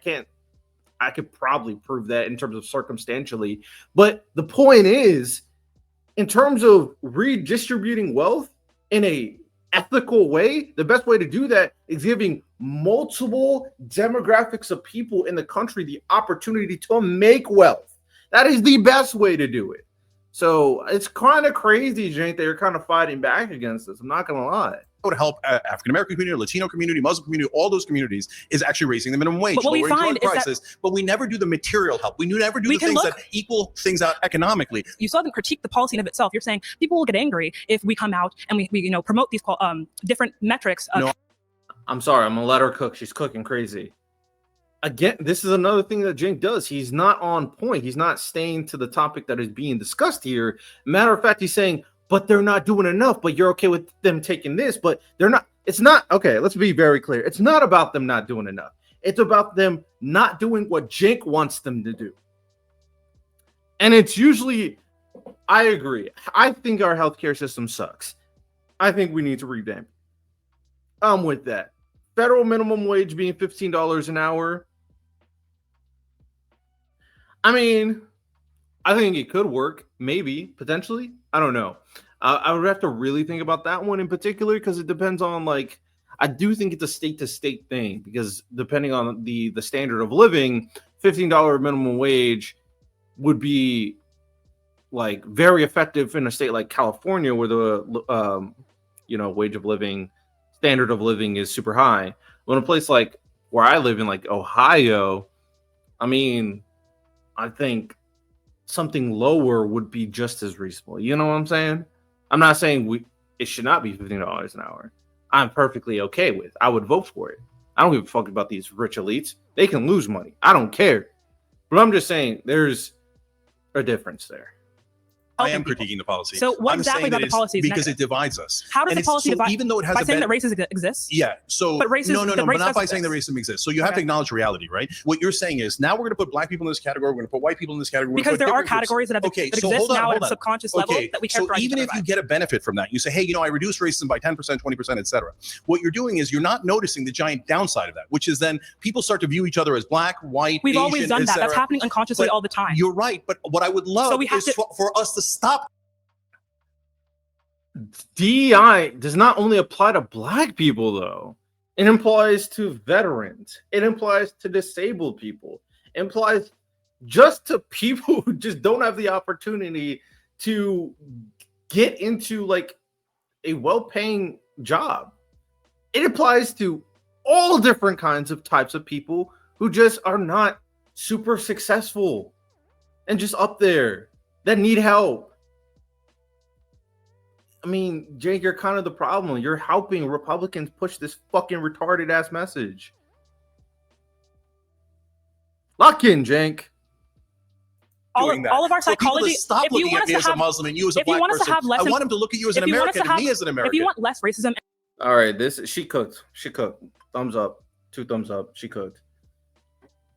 Speaker 1: could probably prove that in terms of circumstantially. But the point is, in terms of redistributing wealth in a ethical way, the best way to do that is giving multiple demographics of people in the country the opportunity to make wealth. That is the best way to do it. So it's kind of crazy, Cenk, that you're kind of fighting back against this. I'm not going to lie.
Speaker 2: would help African American community, Latino community, Muslim community, all those communities is actually raising the minimum wage,
Speaker 6: But what we
Speaker 2: lowering
Speaker 6: find
Speaker 2: drug
Speaker 6: is
Speaker 2: prices. But we never do the material help. We never do
Speaker 6: We
Speaker 2: the
Speaker 6: can
Speaker 2: things
Speaker 6: look-
Speaker 2: that equal things out economically.
Speaker 6: You still haven't critiqued the policy in of itself. You're saying people will get angry if we come out and we promote these different metrics.
Speaker 2: No.
Speaker 1: I'm sorry, I'm gonna let her cook. She's cooking crazy. Again, this is another thing that Cenk does. He's not on point. He's not staying to the topic that is being discussed here. Matter of fact, he's saying, but they're not doing enough, but you're okay with them taking this, but they're not. It's not, okay, let's be very clear. It's not about them not doing enough. It's about them not doing what Cenk wants them to do. And it's usually, I agree. I think our healthcare system sucks. I think we need to revamp. I'm with that. Federal minimum wage being $15 an hour. I mean, I think it could work. Maybe, potentially. I don't know. I would have to really think about that one in particular because it depends on, I do think it's a state-to-state thing because depending on the standard of living, $15 minimum wage would be, very effective in a state like California where the, wage of living, standard of living is super high. Well, in a place like where I live in, Ohio, I mean, I think something lower would be just as reasonable. You know what I'm saying? I'm not saying it should not be $15 an hour. I'm perfectly okay with. I would vote for it. I don't give a fuck about these rich elites. They can lose money. I don't care. But I'm just saying there's a difference there.
Speaker 2: I am critiquing the policy.
Speaker 6: So what exactly about the policy is
Speaker 2: because
Speaker 6: negative?
Speaker 2: it divides us.
Speaker 6: How does the policy divide?
Speaker 2: Even though it has
Speaker 6: by saying that racism exists?
Speaker 2: Yeah. So
Speaker 6: but racism,
Speaker 2: no,
Speaker 6: but
Speaker 2: but not by saying that racism exists. So you have to acknowledge reality, right? What you're saying is now we're going to put black people in this category. We're going to put white people in this category.
Speaker 6: Because there are categories that exist now at a subconscious level that we
Speaker 2: So even if you get a benefit from that, you say, hey, I reduced racism by 10%, 20%, etc. What you're doing is you're not noticing the giant downside of that, which is then people start to view each other as black, white,
Speaker 6: We've
Speaker 2: Asian,
Speaker 6: always done that. That's happening unconsciously all the time.
Speaker 2: You're right. But what I would love is for us to stop.
Speaker 1: DEI does not only apply to black people, though. It applies to veterans. It applies to disabled people. It applies just to people who just don't have the opportunity to get into like a well-paying job. It applies to all different kinds of types of people who just are not super successful and just up there that need help. I mean, Jake, you're kind of the problem. You're helping Republicans push this fucking retarded ass message. Lock in, Jake.
Speaker 6: All of our psychology.
Speaker 2: Stop looking at me as a Muslim and you as a black person. I want him to look at you as an American and me as an American.
Speaker 6: If you want less racism.
Speaker 1: All right, she cooked. She cooked. Thumbs up. 2 thumbs up. She cooked.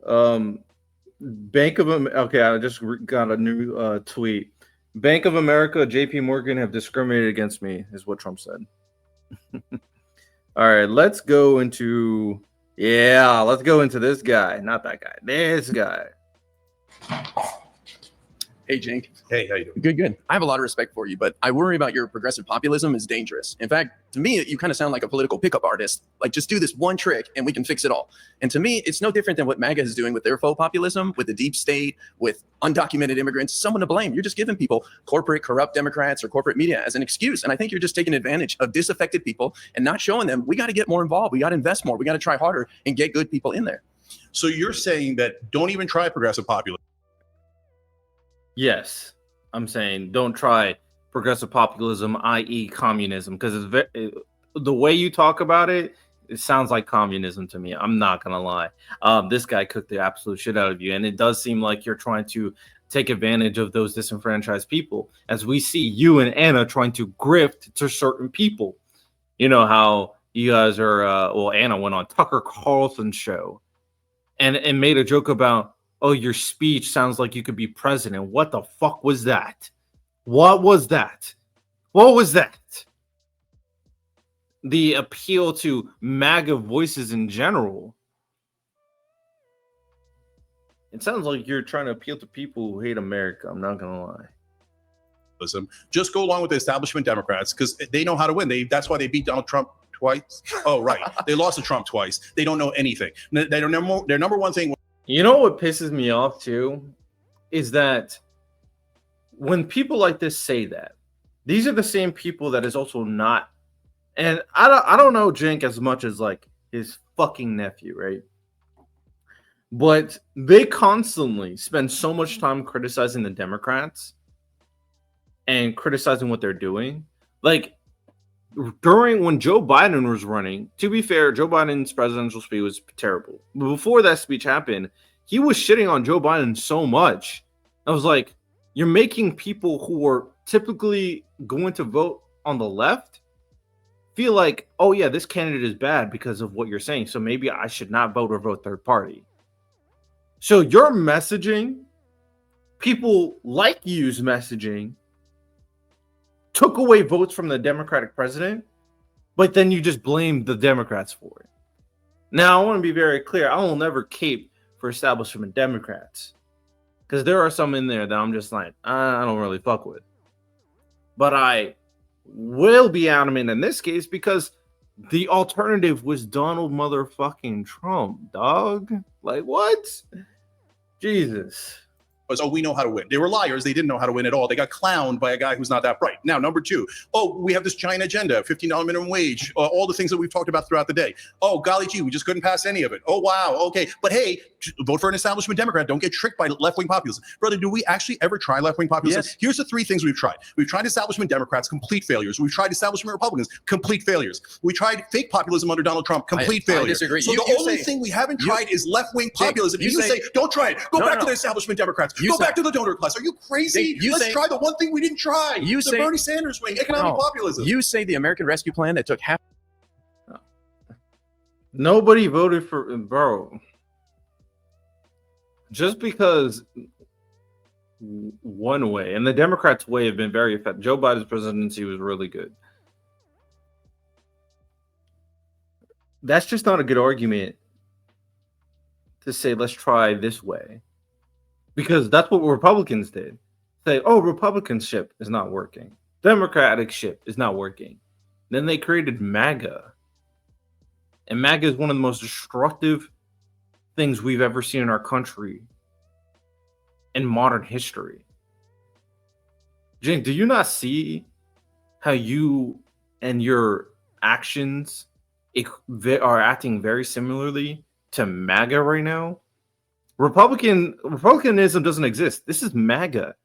Speaker 1: Bank of America. Okay, I just got a new tweet. Bank of America, JP Morgan have discriminated against me, is what Trump said. All right, let's go into this guy, not that guy. This guy.
Speaker 7: Hey, Cenk.
Speaker 2: Hey, how you doing?
Speaker 7: Good. I have a lot of respect for you, but I worry about your progressive populism is dangerous. In fact, to me, you kind of sound like a political pickup artist. Like, just do this one trick and we can fix it all. And to me, it's no different than what MAGA is doing with their faux populism, with the deep state, with undocumented immigrants, someone to blame. You're just giving people corporate, corrupt Democrats or corporate media as an excuse. And I think you're just taking advantage of disaffected people and not showing them we got to get more involved. We got to invest more. We got to try harder and get good people in there.
Speaker 2: So you're saying that don't even try progressive populism.
Speaker 1: Yes, I'm saying don't try progressive populism, i.e. communism, because the way you talk about it, it sounds like communism to me. I'm not going to lie. This guy cooked the absolute shit out of you, and it does seem like you're trying to take advantage of those disenfranchised people, as we see you and Anna trying to grift to certain people. You know how you guys are, Anna went on Tucker Carlson's show and made a joke about, oh, your speech sounds like you could be president. What the fuck was that? What was that? What was that? The appeal to MAGA voices in general. It sounds like you're trying to appeal to people who hate America. I'm not going to lie.
Speaker 2: Just go along with the establishment Democrats because they know how to win. That's why they beat Donald Trump twice. Oh, right. They lost to Trump twice. They don't know anything. Their number one thing.
Speaker 1: You know what pisses me off too is that when people like this say that, these are the same people that is also not, and I don't know Cenk as much as like his fucking nephew, right? But they constantly spend so much time criticizing the Democrats and criticizing what they're doing. Like during when Joe Biden was running, to be fair, Joe Biden's presidential speech was terrible. But before that speech happened, he was shitting on Joe Biden so much. I was like, you're making people who are typically going to vote on the left feel like, oh yeah, this candidate is bad because of what you're saying. So maybe I should not vote or vote third party. So your messaging, people like you's messaging, took away votes from the Democratic president, but then you just blame the Democrats for it. Now, I want to be very clear. I will never cape for establishment Democrats because there are some in there that I'm just like, I don't really fuck with. But I will be adamant in this case because the alternative was Donald motherfucking Trump, dog. Like, what? Jesus.
Speaker 2: was, oh, we know how to win. They were liars. They didn't know how to win at all. They got clowned by a guy who's not that bright. Now, number two, oh, we have this giant agenda, $15 minimum wage, all the things that we've talked about throughout the day. Oh, golly gee, we just couldn't pass any of it. Oh, wow, okay. But hey, vote for an establishment Democrat. Don't get tricked by left-wing populism. Brother, do we actually ever try left-wing populism?
Speaker 7: Yes.
Speaker 2: Here's the three things we've tried. We've tried establishment Democrats, complete failures. We've tried establishment Republicans, complete failures. We tried fake populism under Donald Trump, complete failure.
Speaker 7: I disagree.
Speaker 2: So the only thing we haven't tried is left-wing populism. You say, don't try it. Go back to the establishment Democrats. Go back to the donor class. Are you crazy? Let's try the one thing we didn't try. The Bernie Sanders wing, economic populism.
Speaker 7: You say the American Rescue Plan that took half.
Speaker 1: Nobody voted for, bro. Just because one way, and the Democrats' way have been very effective. Joe Biden's presidency was really good. That's just not a good argument to say, let's try this way. Because that's what Republicans did. Say, oh, Republicanship is not working. Democratic ship is not working. Then they created MAGA. And MAGA is one of the most destructive things we've ever seen in our country in modern history. Jane, do you not see how you and your actions are acting very similarly to MAGA right now? Republicanism doesn't exist. This is MAGA.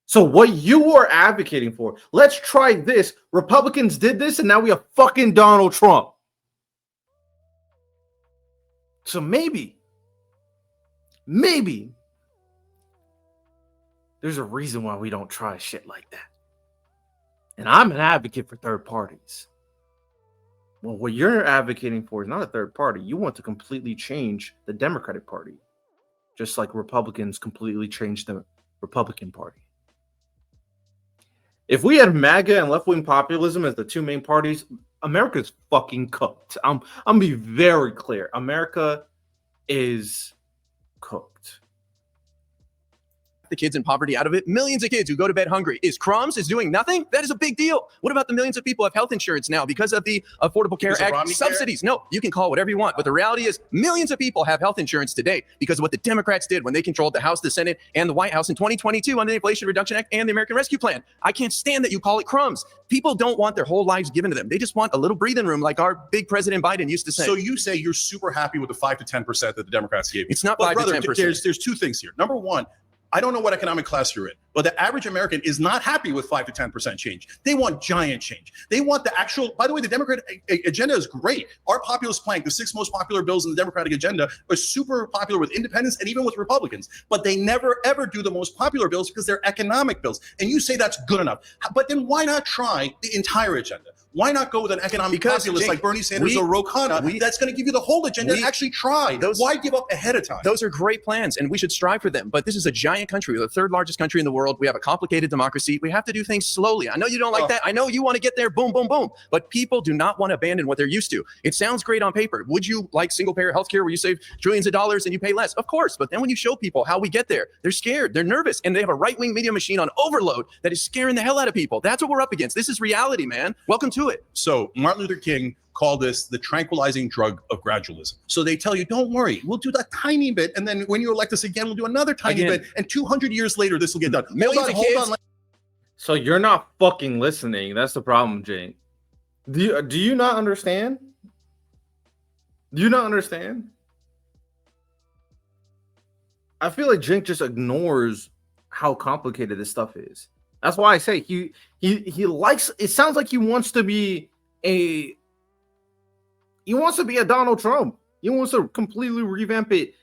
Speaker 1: So what you are advocating for, let's try this. Republicans did this, and now we have fucking Donald Trump. So maybe there's a reason why we don't try shit like that. And I'm an advocate for third parties. Well, what you're advocating for is not a third party. You want to completely change the Democratic Party, just like Republicans completely changed the Republican Party. If we had MAGA and left-wing populism as the two main parties, America's fucking cooked. I'm gonna be very clear. America is cooked.
Speaker 7: The kids in poverty out of it. Millions of kids who go to bed hungry. Is Crumbs is doing nothing? That is a big deal. What about the millions of people who have health insurance now because of the Affordable Care Act subsidies? No, you can call it whatever you want, but the reality is millions of people have health insurance today because of what the Democrats did when they controlled the House, the Senate, and the White House in 2022 under the Inflation Reduction Act and the American Rescue Plan. I can't stand that you call it crumbs. People don't want their whole lives given to them. They just want a little breathing room like our big President Biden used to say.
Speaker 2: So you say you're super happy with the 5 to 10% that the Democrats gave you.
Speaker 7: It's not 5 to 10%.
Speaker 2: There's two things here. Number one, I don't know what economic class you're in, but the average American is not happy with 5 to 10% change. They want giant change. They want the actual, by the way, the Democratic agenda is great. Our populist plank, the 6 most popular bills in the Democratic agenda, are super popular with independents and even with Republicans, but they never ever do the most popular bills because they're economic bills. And you say that's good enough. But then why not try the entire agenda? Why not go with an economic populist like Bernie Sanders or Ro Khanna that's going to give you the whole agenda and actually try? Why give up ahead of time?
Speaker 7: Those are great plans, and we should strive for them. But this is a giant country. We're the third largest country in the world. We have a complicated democracy. We have to do things slowly. I know you don't like that. I know you want to get there, boom, boom, boom. But people do not want to abandon what they're used to. It sounds great on paper. Would you like single-payer healthcare where you save trillions of dollars and you pay less? Of course. But then when you show people how we get there, they're scared, they're nervous, and they have a right-wing media machine on overload that is scaring the hell out of people. That's what we're up against. This is reality, man. Welcome to it.
Speaker 2: So Martin Luther King called this the tranquilizing drug of gradualism. So they tell you, don't worry, we'll do that tiny bit, and then when you elect us again, we'll do another tiny bit, and 200 years later, this will get done. Hold on.
Speaker 1: So you're not fucking listening. That's the problem, Jane. Do you not understand? Do you not understand? I feel like Jink just ignores how complicated this stuff is. That's why I say he likes. It sounds like he wants to be a Donald Trump. He wants to completely revamp it.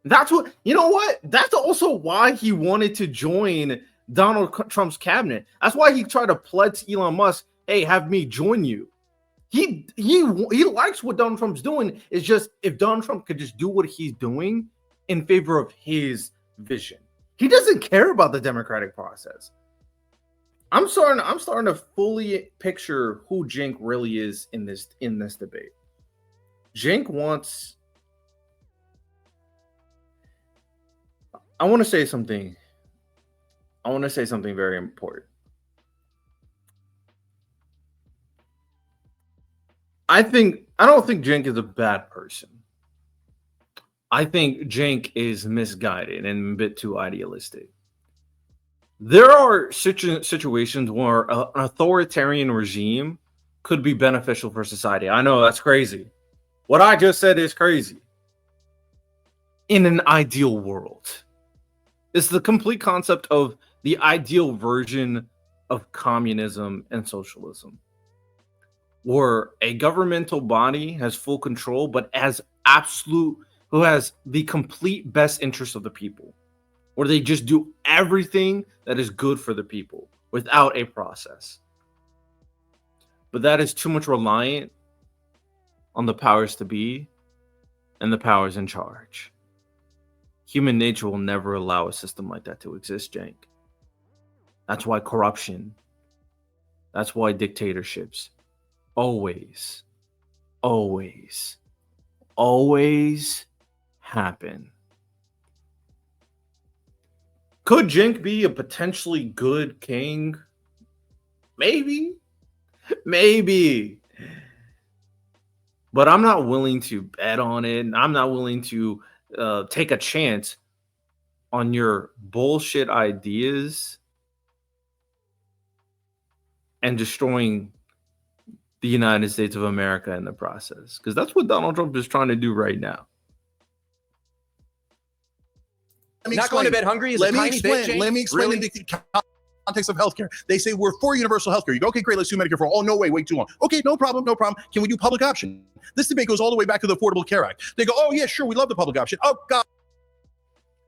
Speaker 1: That's what, you know what? That's also why he wanted to join Donald Trump's cabinet. That's why he tried to pledge to Elon Musk, hey, have me join you. He likes what Donald Trump's doing. It's just if Donald Trump could just do what he's doing in favor of his vision. He doesn't care about the democratic process. I'm starting to fully picture who Cenk really is in this debate. Cenk wants. I want to say something very important. I don't think Cenk is a bad person. I think Cenk is misguided and a bit too idealistic. There are situations where an authoritarian regime could be beneficial for society. I know that's crazy. What I just said is crazy. In an ideal world, it's the complete concept of the ideal version of communism and socialism, where a governmental body has full control, but who has the complete best interest of the people, where they just do everything that is good for the people without a process. But that is too much reliant on the powers to be and the powers in charge. Human nature will never allow a system like that to exist, Cenk. That's why corruption, that's why dictatorships always happen. Could Cenk be a potentially good king? Maybe. But I'm not willing to bet on it. I'm not willing to take a chance on your bullshit ideas and destroying the United States of America in the process. Because that's what Donald Trump is trying to do right now.
Speaker 7: Not going to bed hungry is a tiny bit, Cenk.
Speaker 2: Let me explain
Speaker 7: Really?
Speaker 2: in the context of healthcare. They say we're for universal healthcare. You go, okay, great, let's do Medicare for all. Oh, no, wait too long. Okay, no problem. Can we do public option? This debate goes all the way back to the Affordable Care Act. They go, oh, yeah, sure, we love the public option. Oh, God.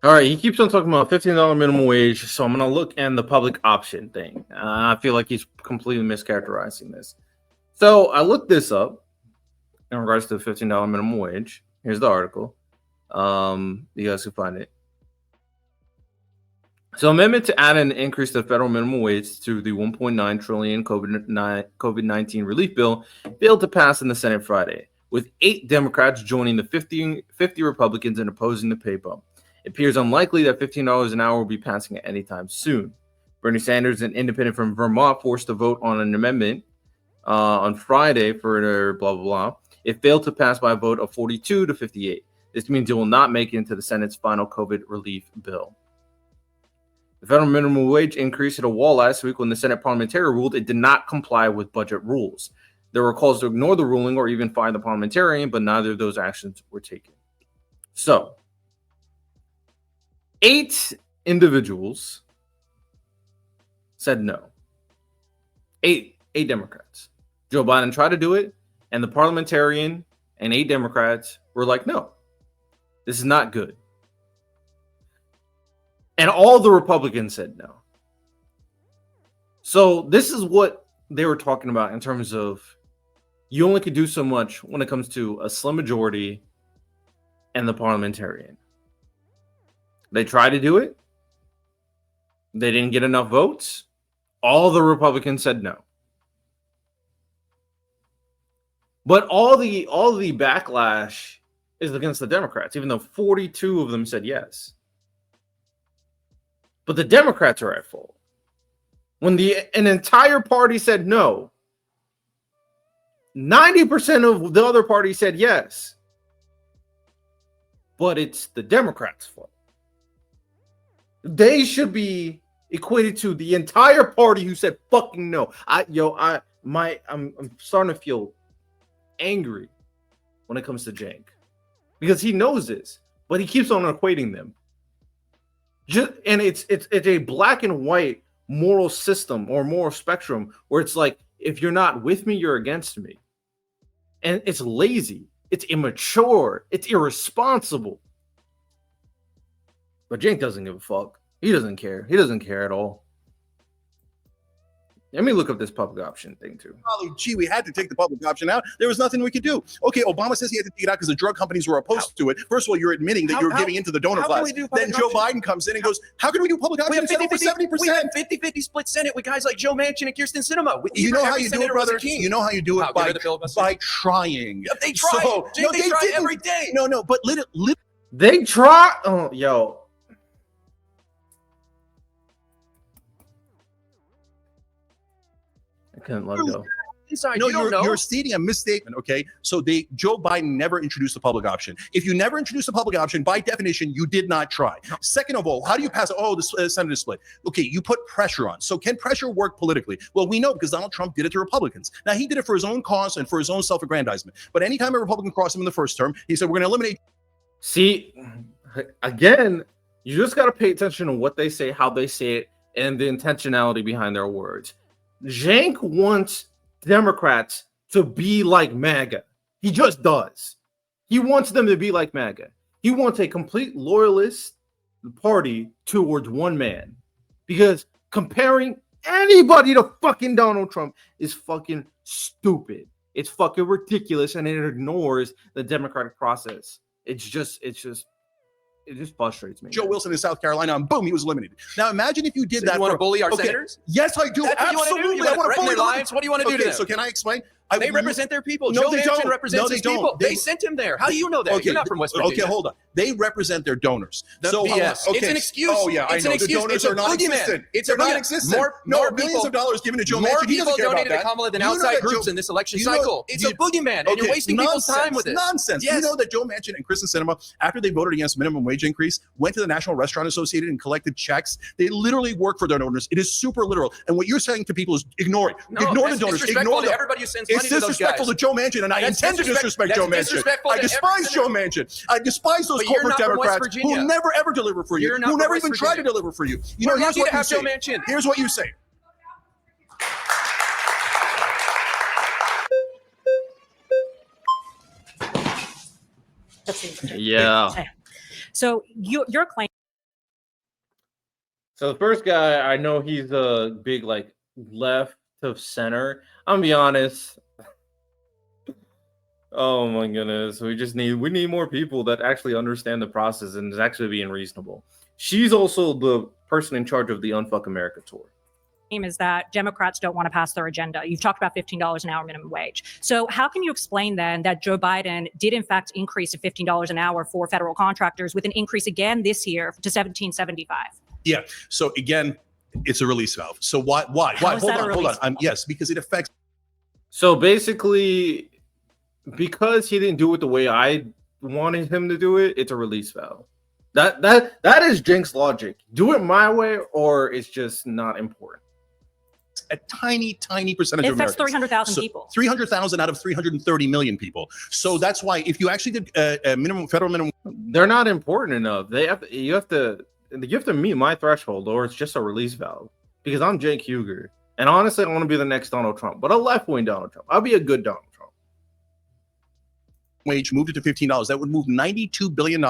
Speaker 1: All right, he keeps on talking about $15 minimum wage, so I'm going to look at the public option thing. I feel like he's completely mischaracterizing this. So I looked this up in regards to the $15 minimum wage. Here's the article. You guys can find it. So amendment to add an increase to the federal minimum wage to the $1.9 trillion COVID-19 relief bill failed to pass in the Senate Friday, with 8 Democrats joining the 50 Republicans in opposing the pay bump. It appears unlikely that $15 an hour will be passing at any time soon. Bernie Sanders, an independent from Vermont, forced to vote on an amendment on Friday for blah, blah, blah. It failed to pass by a vote of 42 to 58. This means it will not make it into the Senate's final COVID relief bill. The federal minimum wage increase hit a wall last week when the Senate parliamentarian ruled it did not comply with budget rules. There were calls to ignore the ruling or even fire the parliamentarian, but neither of those actions were taken. So, 8 individuals said no. 8 Democrats. Joe Biden tried to do it, and the parliamentarian and 8 Democrats were like, no, this is not good. And all the Republicans said no. So this is what they were talking about in terms of you only could do so much when it comes to a slim majority and the parliamentarian. They tried to do it. They didn't get enough votes. All the Republicans said no. But all the backlash is against the Democrats, even though 42 of them said yes. But the Democrats are at fault. When an entire party said no, 90% of the other party said yes. But it's the Democrats' fault. They should be equated to the entire party who said fucking no. I'm starting to feel angry when it comes to Cenk because he knows this, but he keeps on equating them. And it's a black and white moral system or moral spectrum where it's like, if you're not with me, you're against me. And it's lazy, it's immature, it's irresponsible. But Cenk doesn't give a fuck. He doesn't care. He doesn't care at all. Let me look up this public option thing too.
Speaker 2: Oh, gee, we had to take the public option out. There was nothing we could do. Okay, Obama says he had to take it out because the drug companies were opposed to it. First of all, you're admitting that you're giving into the donor class. Then Joe Biden comes in and goes, how can we do public option?
Speaker 7: We have 50-50 split Senate with guys like Joe Manchin and Kirsten Sinema.
Speaker 2: You know how you do it, brother? You know how you do it by trying.
Speaker 7: They try.
Speaker 2: So,
Speaker 7: no, they try every day.
Speaker 2: No, but
Speaker 1: they try. Oh, yo. I couldn't let go.
Speaker 7: Republican side.
Speaker 2: No,
Speaker 7: you don't know.
Speaker 2: you're stating a misstatement. Okay, so Joe Biden never introduced the public option. If you never introduced the public option, by definition, you did not try. Second of all, how do you pass? Oh, the Senate is split. Okay, you put pressure on. So can pressure work politically? Well, we know because Donald Trump did it to Republicans. Now he did it for his own cause and for his own self-aggrandizement. But anytime a Republican crossed him in the first term, he said, "We're going to eliminate."
Speaker 1: See, again, you just got to pay attention to what they say, how they say it, and the intentionality behind their words. Cenk wants Democrats to be like MAGA. He just does. He wants them to be like MAGA. He wants a complete loyalist party towards one man. Because comparing anybody to fucking Donald Trump is fucking stupid. It's fucking ridiculous, and it ignores the democratic process. It just frustrates me.
Speaker 2: Joe Wilson in South Carolina, and boom, he was eliminated. Now imagine if you did
Speaker 7: So
Speaker 2: that.
Speaker 7: you want to bully our senators?
Speaker 2: Yes, I do.
Speaker 7: That's what you want to do?
Speaker 2: Absolutely.
Speaker 7: You want to
Speaker 2: wanna
Speaker 7: threaten
Speaker 2: bully
Speaker 7: their
Speaker 2: them.
Speaker 7: lives? What do you want to do to them?
Speaker 2: So can I explain?
Speaker 7: They represent their people.
Speaker 2: No,
Speaker 7: Joe
Speaker 2: they
Speaker 7: Manchin
Speaker 2: don't.
Speaker 7: represents
Speaker 2: No, they
Speaker 7: his
Speaker 2: don't.
Speaker 7: people. They sent him there. How do you know that?
Speaker 2: Okay,
Speaker 7: You're not from West Virginia.
Speaker 2: Okay, hold on. They represent their donors.
Speaker 7: The
Speaker 2: So
Speaker 7: BS.
Speaker 2: okay.
Speaker 7: It's an excuse.
Speaker 2: Oh yeah,
Speaker 7: It's
Speaker 2: I know.
Speaker 7: an excuse.
Speaker 2: The donors
Speaker 7: It's a
Speaker 2: are non-existent.
Speaker 7: boogeyman. It's
Speaker 2: They're
Speaker 7: a boogeyman.
Speaker 2: non-existent.
Speaker 7: More
Speaker 2: billions
Speaker 7: people-
Speaker 2: of dollars given to Joe
Speaker 7: More
Speaker 2: Manchin. He
Speaker 7: people
Speaker 2: doesn't care about
Speaker 7: donated to
Speaker 2: that.
Speaker 7: Kamala than
Speaker 2: You know
Speaker 7: outside
Speaker 2: that
Speaker 7: groups
Speaker 2: Joe-
Speaker 7: in this election
Speaker 2: you know-
Speaker 7: cycle. It's a boogeyman, and you're
Speaker 2: Okay,
Speaker 7: wasting people's
Speaker 2: nonsense,
Speaker 7: time with it.
Speaker 2: Nonsense.
Speaker 7: Yes.
Speaker 2: You know that Joe Manchin and Kristen Sinema, after they voted against minimum wage increase, went to the National Restaurant Association and collected checks. They literally work for their donors. It is super literal. And what you're saying to people is ignore it.
Speaker 7: No,
Speaker 2: Ignore the
Speaker 7: that's
Speaker 2: donors.
Speaker 7: disrespectful
Speaker 2: Ignore
Speaker 7: to
Speaker 2: them.
Speaker 7: everybody who sends
Speaker 2: It's
Speaker 7: money to those
Speaker 2: disrespectful
Speaker 7: guys.
Speaker 2: to Joe Manchin, and I
Speaker 7: That's
Speaker 2: intend to disrespect Joe
Speaker 7: that's
Speaker 2: Manchin.
Speaker 7: disrespectful
Speaker 2: I
Speaker 7: to
Speaker 2: despise
Speaker 7: every
Speaker 2: Joe Manchin. I despise those
Speaker 7: But you're
Speaker 2: corporate
Speaker 7: not from West
Speaker 2: Democrats
Speaker 7: Virginia.
Speaker 2: who never ever deliver for you,
Speaker 7: You're not
Speaker 2: who
Speaker 7: from
Speaker 2: never
Speaker 7: West
Speaker 2: even try to
Speaker 7: Virginia.
Speaker 2: deliver for you. You
Speaker 7: We're
Speaker 2: know, here's
Speaker 7: lucky
Speaker 2: what
Speaker 7: to
Speaker 2: you
Speaker 7: have Joe
Speaker 2: say.
Speaker 7: Manchin.
Speaker 2: Here's what you say.
Speaker 1: Yeah.
Speaker 6: So your claim.
Speaker 1: So the first guy, I know he's a big like left of center. I'm gonna be honest. Oh my goodness. We need more people that actually understand the process and is actually being reasonable. She's also the person in charge of the Unfuck America tour.
Speaker 8: Is that Democrats don't want to pass their agenda. You've talked about $15 an hour minimum wage. So how can you explain then that Joe Biden did in fact increase to $15 an hour for federal contractors with an increase again this year to $17.75?
Speaker 2: Yeah. So again, it's a release valve. So why?
Speaker 8: How is
Speaker 2: Hold
Speaker 8: that a
Speaker 2: on.
Speaker 8: release valve?
Speaker 2: Yes, because it affects.
Speaker 1: So basically, because he didn't do it the way I wanted him to do it, it's a release valve. That is Cenk's logic. Do it my way, or it's just not important.
Speaker 2: A tiny percentage
Speaker 8: It
Speaker 2: of
Speaker 8: affects
Speaker 2: Americans.
Speaker 8: 300,000 people.
Speaker 2: 300,000 out of 330 million people. So that's why if you actually did a federal minimum,
Speaker 1: They're not important enough. You have to meet my threshold, or it's just a release valve. Because I'm Cenk Uygur, and honestly, I want to be the next Donald Trump, but a left-wing Donald Trump. I'll be a good Donald Trump.
Speaker 2: wage, moved it to $15, that would move $92 billion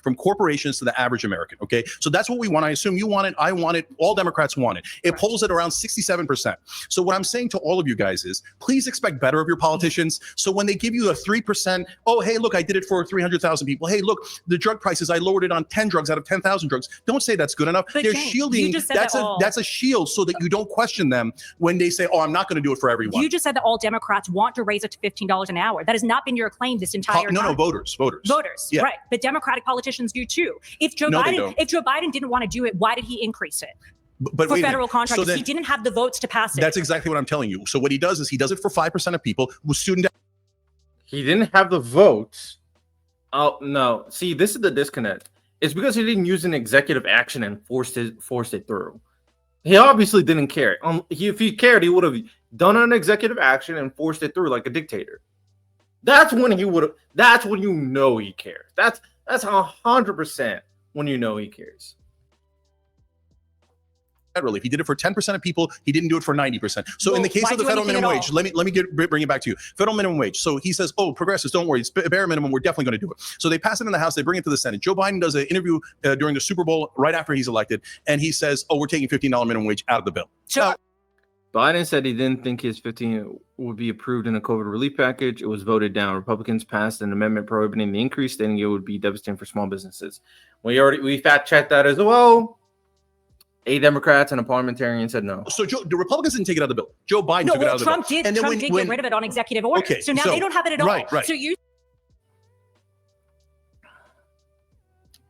Speaker 2: from corporations to the average American. Okay. So that's what we want. I assume you want it. I want it. All Democrats want it. It polls at around 67%. So what I'm saying to all of you guys is please expect better of your politicians. So when they give you a 3%, oh, hey, look, I did it for 300,000 people. Hey, look, the drug prices, I lowered it on 10 drugs out of 10,000 drugs. Don't say that's good enough.
Speaker 8: But
Speaker 2: They're
Speaker 8: Cenk,
Speaker 2: shielding.
Speaker 8: you just said
Speaker 2: That's a shield so that you don't question them when they say, oh, I'm not going to do it for everyone.
Speaker 8: You just said that all Democrats want to raise it to $15 an hour. That has not been your claim this entire time.
Speaker 2: No, voters.
Speaker 8: Voters,
Speaker 2: Yeah.
Speaker 8: right? But Democratic politicians do too. If Joe
Speaker 2: No, they
Speaker 8: Biden,
Speaker 2: don't.
Speaker 8: if Joe Biden didn't want to do it, why did he increase it
Speaker 2: But
Speaker 8: for
Speaker 2: wait a minute.
Speaker 8: federal contractors?
Speaker 2: So then-
Speaker 8: He didn't have the votes to pass it.
Speaker 2: That's exactly what I'm telling you. So what he does is he does it for 5% of people with student.
Speaker 1: He didn't have the votes. Oh no! See, this is the disconnect. It's because he didn't use an executive action and forced it through. He obviously didn't care. If he cared, he would have done an executive action and forced it through like a dictator. That's when he would have. That's when you know he cares. That's 100% when you know he cares.
Speaker 2: Federally, if he did it for 10% of people, he didn't do it for 90%. So in
Speaker 8: Well,
Speaker 2: the case
Speaker 8: why
Speaker 2: of the
Speaker 8: do
Speaker 2: federal
Speaker 8: anything
Speaker 2: minimum
Speaker 8: at
Speaker 2: wage, let me bring it back to you. Federal minimum wage. So he says, "Oh, progressives, don't worry, it's bare minimum. We're definitely going to do it." So they pass it in the House. They bring it to the Senate. Joe Biden does an interview during the Super Bowl right after he's elected, and he says, "Oh, we're taking $15 minimum wage out of the bill."
Speaker 8: So,
Speaker 1: Biden said he didn't think his 15 would be approved in a COVID relief package. It was voted down. Republicans passed an amendment prohibiting the increase, stating it would be devastating for small businesses. We fact checked that as well. 8 Democrats and a parliamentarian said no.
Speaker 2: So the Republicans didn't take it out of the bill. Joe Biden
Speaker 8: no,
Speaker 2: took it out of the
Speaker 8: Trump
Speaker 2: bill.
Speaker 8: did.
Speaker 2: And then
Speaker 8: Trump did get rid of it on executive order.
Speaker 2: Okay,
Speaker 8: so now
Speaker 2: so-
Speaker 8: they don't have it at all.
Speaker 2: right.
Speaker 8: So you.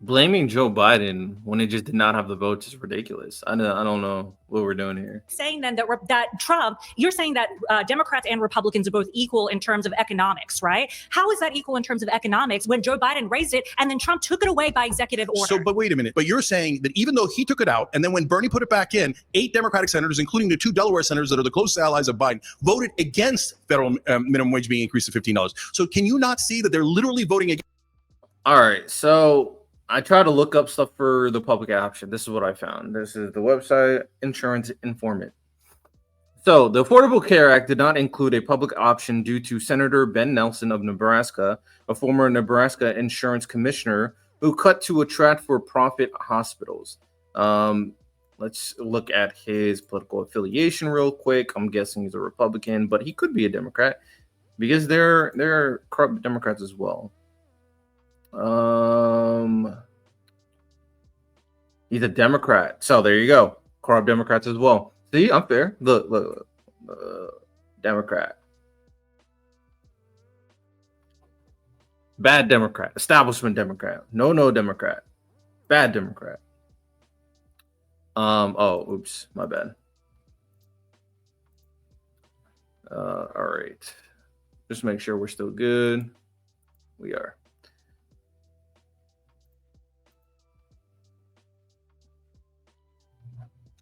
Speaker 1: Blaming Joe Biden when he just did not have the votes is ridiculous. I don't know what we're doing here.
Speaker 8: Saying then that Trump, you're saying that Democrats and Republicans are both equal in terms of economics, right? How is that equal in terms of economics when Joe Biden raised it and then Trump took it away by executive order?
Speaker 2: So, but wait a minute. But you're saying that even though he took it out, and then when Bernie put it back in, 8 Democratic senators, including the 2 Delaware senators that are the closest allies of Biden, voted against federal minimum wage being increased to $15. So can you not see that they're literally voting against?
Speaker 1: All right, so I tried to look up stuff for the public option. This is what I found. This is the website Insurance Informant. So the Affordable Care Act did not include a public option due to Senator Ben Nelson of Nebraska, a former Nebraska insurance commissioner who cut to attract for-profit hospitals. Let's look at his political affiliation real quick. I'm guessing he's a Republican, but he could be a Democrat because they're corrupt Democrats as well. He's a Democrat, so there you go. Corrupt Democrats as well. See, I'm fair. Look, Democrat, bad Democrat, establishment Democrat, no Democrat, bad Democrat. Oh, oops, my bad. All right, just make sure we're still good. We are.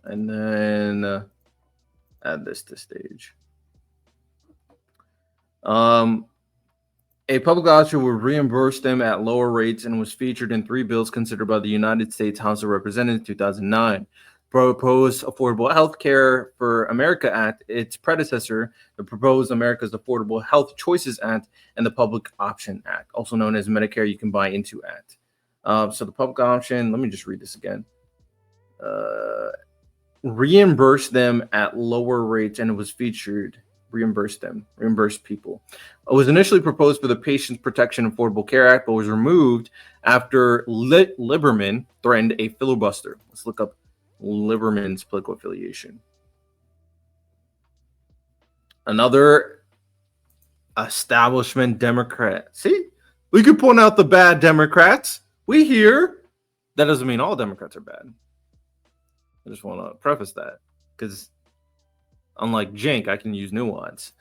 Speaker 1: And then add this to stage. A public option would reimburse them at lower rates and was featured in 3 bills considered by the United States House of Representatives in 2009. Proposed Affordable Health Care for America Act, its predecessor, the proposed America's Affordable Health Choices Act, and the Public Option Act, also known as Medicare You Can Buy Into Act. So the public option, let me just read this again. Reimburse them at lower rates, and it was featured. Reimburse people. It was initially proposed for the Patients Protection Affordable Care Act, but was removed after Lieberman threatened a filibuster. Let's look up Lieberman's political affiliation. Another establishment Democrat. See, we could point out the bad Democrats. We here. That doesn't mean all Democrats are bad. I just want to preface that because unlike Cenk, I can use nuance.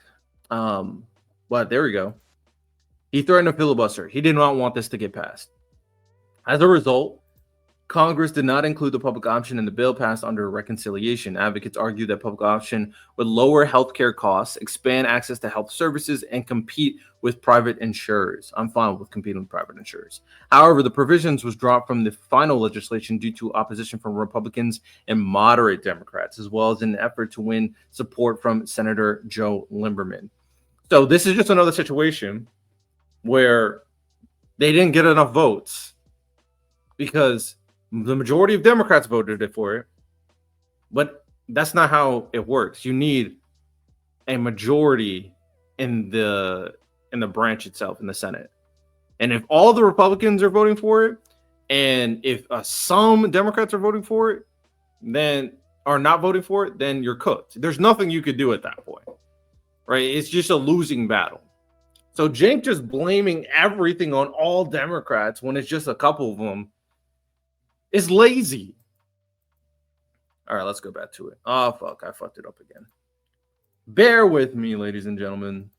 Speaker 1: But there we go. He threatened a filibuster. He did not want this to get passed. As a result, Congress did not include the public option in the bill passed under reconciliation. Advocates argue that public option would lower healthcare costs, expand access to health services, and compete with private insurers. I'm fine with competing with private insurers. However, the provisions was dropped from the final legislation due to opposition from Republicans and moderate Democrats, as well as an effort to win support from Senator Joe Lieberman. So this is just another situation where they didn't get enough votes because the majority of Democrats voted for it, but that's not how it works. You need a majority in the branch itself, in the Senate. And if all the Republicans are voting for it, and if some Democrats are voting for it, then are not voting for it, then you're cooked. There's nothing you could do at that point, right? It's just a losing battle. So Cenk just blaming everything on all Democrats when it's just a couple of them is lazy. All right, let's go back to it. Oh, fuck. I fucked it up again. Bear with me, ladies and gentlemen.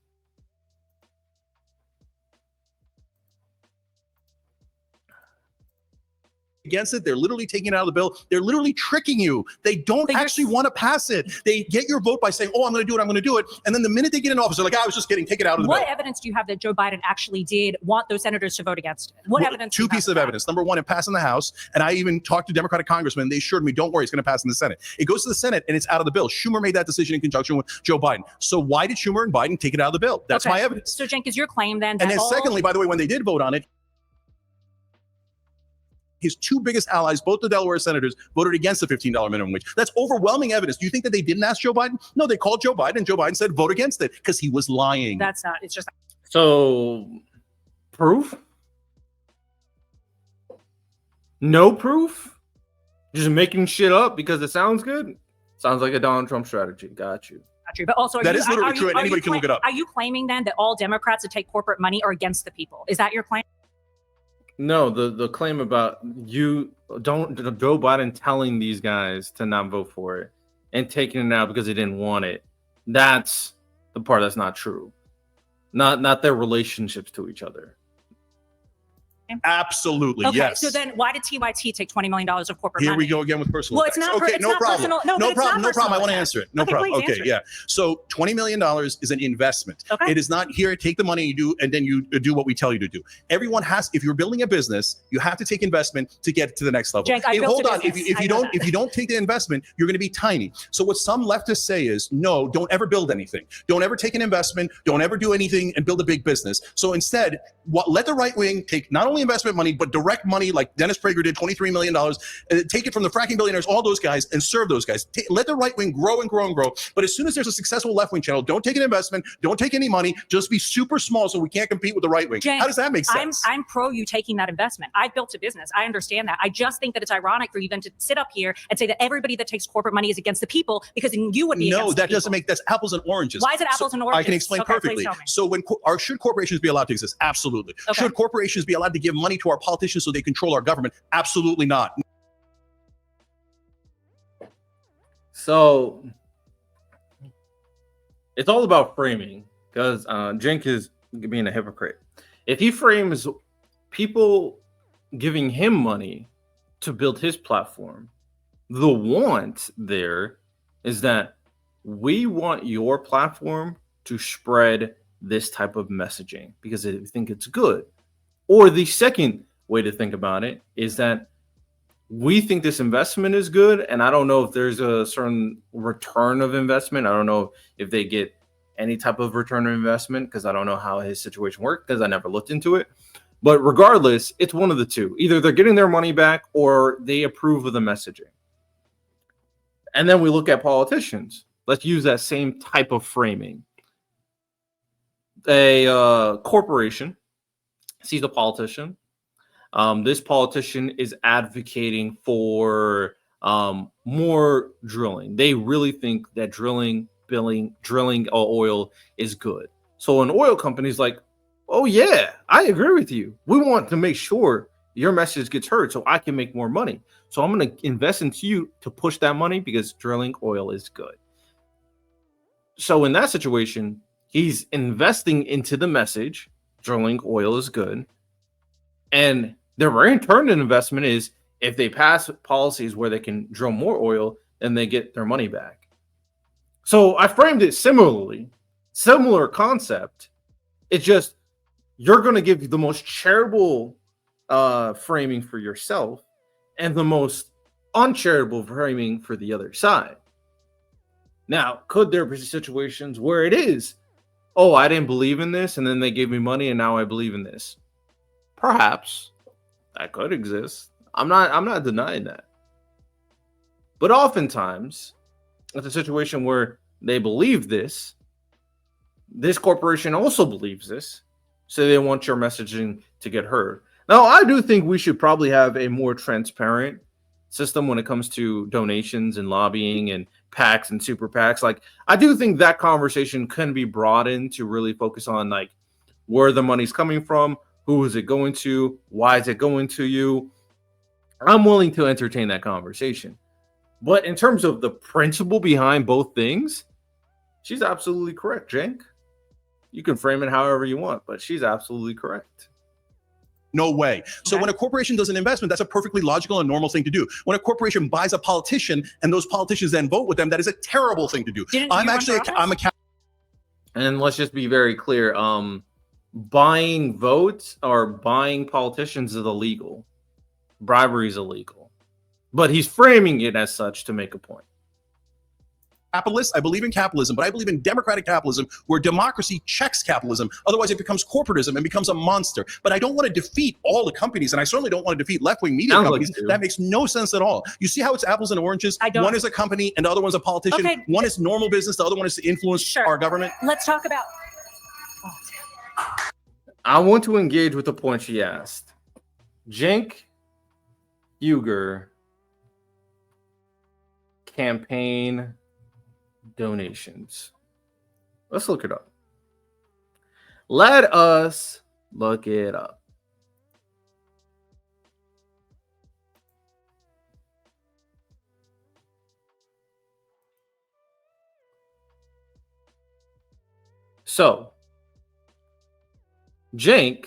Speaker 2: Against it, they're literally taking it out of the bill. They're literally tricking you. They don't actually want to pass it. They get your vote by saying, "Oh, I'm going to do it," and then the minute they get in office, they're like, "I was just kidding. Take it out of the bill."
Speaker 8: What evidence do you have that Joe Biden actually did want those senators to vote against it? What evidence?
Speaker 2: 2 pieces of evidence. Number one, it passed in the House, and I even talked to Democratic congressmen. They assured me, "Don't worry, it's going to pass in the Senate." It goes to the Senate, and it's out of the bill. Schumer made that decision in conjunction with Joe Biden. So why did Schumer and Biden take it out of the bill? That's my evidence.
Speaker 8: So, Cenk, is your claim then that
Speaker 2: And then secondly, by the way, when they did vote on it, his 2 biggest allies, both the Delaware senators, voted against the $15 minimum wage. That's overwhelming evidence. Do you think that they didn't ask Joe Biden? No, they called Joe Biden, and Joe Biden said vote against it because he was lying.
Speaker 8: That's not. It's just.
Speaker 1: So, proof? No proof? Just making shit up because it sounds good? Sounds like a Donald Trump strategy. Got you.
Speaker 8: Not true, but also
Speaker 2: That is literally true, and anybody can look it up.
Speaker 8: Are you claiming then that all Democrats that take corporate money are against the people? Is that your claim?
Speaker 1: No, the claim about you don't Joe Biden telling these guys to not vote for it and taking it out because they didn't want it. That's the part that's not true. Not their relationships to each other.
Speaker 2: Absolutely,
Speaker 8: Okay,
Speaker 2: yes.
Speaker 8: so then why did TYT take $20 million of corporate
Speaker 2: Here
Speaker 8: money?
Speaker 2: we go again with personal
Speaker 8: Well, it's
Speaker 2: attacks.
Speaker 8: not
Speaker 2: Okay,
Speaker 8: it's
Speaker 2: no
Speaker 8: not
Speaker 2: problem.
Speaker 8: personal. No,
Speaker 2: No
Speaker 8: but it's
Speaker 2: problem.
Speaker 8: not
Speaker 2: No problem. I
Speaker 8: personal
Speaker 2: want to
Speaker 8: attack.
Speaker 2: answer it. No
Speaker 8: Okay,
Speaker 2: problem.
Speaker 8: please
Speaker 2: Okay,
Speaker 8: answer it.
Speaker 2: yeah. So $20 million is an investment.
Speaker 8: Okay.
Speaker 2: It is not here, take the money you do, and then you do what we tell you to do. Everyone has, if you're building a business, you have to take investment to get to the next level.
Speaker 8: Cenk, I built
Speaker 2: hold
Speaker 8: a
Speaker 2: on, if
Speaker 8: business.
Speaker 2: you, if
Speaker 8: I
Speaker 2: you
Speaker 8: know
Speaker 2: don't
Speaker 8: that.
Speaker 2: if you don't take the investment, you're going to be tiny. So what some leftists say is, no, don't ever build anything. Don't ever take an investment. Don't ever do anything and build a big business. So instead, let the right wing take not only investment money, but direct money like Dennis Prager did, $23 million, and take it from the fracking billionaires, all those guys, and serve those guys. Let the right wing grow and grow and grow. But as soon as there's a successful left wing channel, don't take an investment, don't take any money, just be super small so we can't compete with the right wing.
Speaker 8: Cenk,
Speaker 2: How does that make sense?
Speaker 8: I'm pro you taking that investment. I've built a business. I understand that. I just think that it's ironic for you then to sit up here and say that everybody that takes corporate money is against the people, because then you would be
Speaker 2: No,
Speaker 8: against the
Speaker 2: that doesn't
Speaker 8: people.
Speaker 2: make, that's apples and oranges.
Speaker 8: Why is it apples and
Speaker 2: I
Speaker 8: oranges?
Speaker 2: can explain
Speaker 8: Okay, please
Speaker 2: perfectly.
Speaker 8: tell me.
Speaker 2: So should corporations be allowed to exist? Absolutely.
Speaker 8: Okay.
Speaker 2: Should corporations be allowed to give money to our politicians so they control our government? Absolutely not.
Speaker 1: So it's all about framing, because Cenk is being a hypocrite. If he frames people giving him money to build his platform, the want there is that we want your platform to spread this type of messaging because they think it's good. Or the second way to think about it is that we think this investment is good, and I don't know if there's a certain return of investment. I don't know if they get any type of return of investment because I don't know how his situation worked because I never looked into it. But regardless, it's one of the two. Either they're getting their money back or they approve of the messaging. And then we look at politicians. Let's use that same type of framing. A corporation sees a politician. This politician is advocating for more drilling. They really think that drilling oil is good. So an oil company is like, oh yeah, I agree with you. We want to make sure your message gets heard so I can make more money. So I'm going to invest into you to push that money because drilling oil is good. So in that situation, he's investing into the message, drilling oil is good. And their return on investment is if they pass policies where they can drill more oil, then they get their money back. So I framed it similarly, similar concept. It's just you're going to give the most charitable framing for yourself and the most uncharitable framing for the other side. Now, could there be situations where it is, oh, I didn't believe in this, and then they gave me money, and now I believe in this? Perhaps that could exist. I'm not denying that. But oftentimes, it's a situation where they believe this. This corporation also believes this, so they want your messaging to get heard. Now, I do think we should probably have a more transparent system when it comes to donations and lobbying and PACs and super PACs. Like, I do think that conversation can be broadened to really focus on like where the money's coming from, who is it going to, why is it going to you. I'm willing to entertain that conversation. But in terms of the principle behind both things, she's absolutely correct, Cenk. You can frame it however you want, but she's absolutely correct.
Speaker 2: No way. So when a corporation does an investment, that's a perfectly logical and normal thing to do. When a corporation buys a politician and those politicians then vote with them, that is a terrible thing to do. I'm a
Speaker 1: And let's just be very clear. Buying votes or buying politicians is illegal. Bribery is illegal. But he's framing it as such to make a point.
Speaker 2: capitalist. I believe in capitalism, but I believe in democratic capitalism where democracy checks capitalism. Otherwise, it becomes corporatism and becomes a monster. But I don't want to defeat all the companies, and I certainly don't want to defeat left-wing media companies. That makes no sense at all. You see how it's apples and oranges? One is a company and the other one's a politician.
Speaker 8: Okay.
Speaker 2: One is normal business. The other one is to influence our government.
Speaker 8: Let's talk about.
Speaker 1: I want to engage with the point she asked. Cenk Uygur campaign donations. Let's look it up. Let us look it up. So, Cenk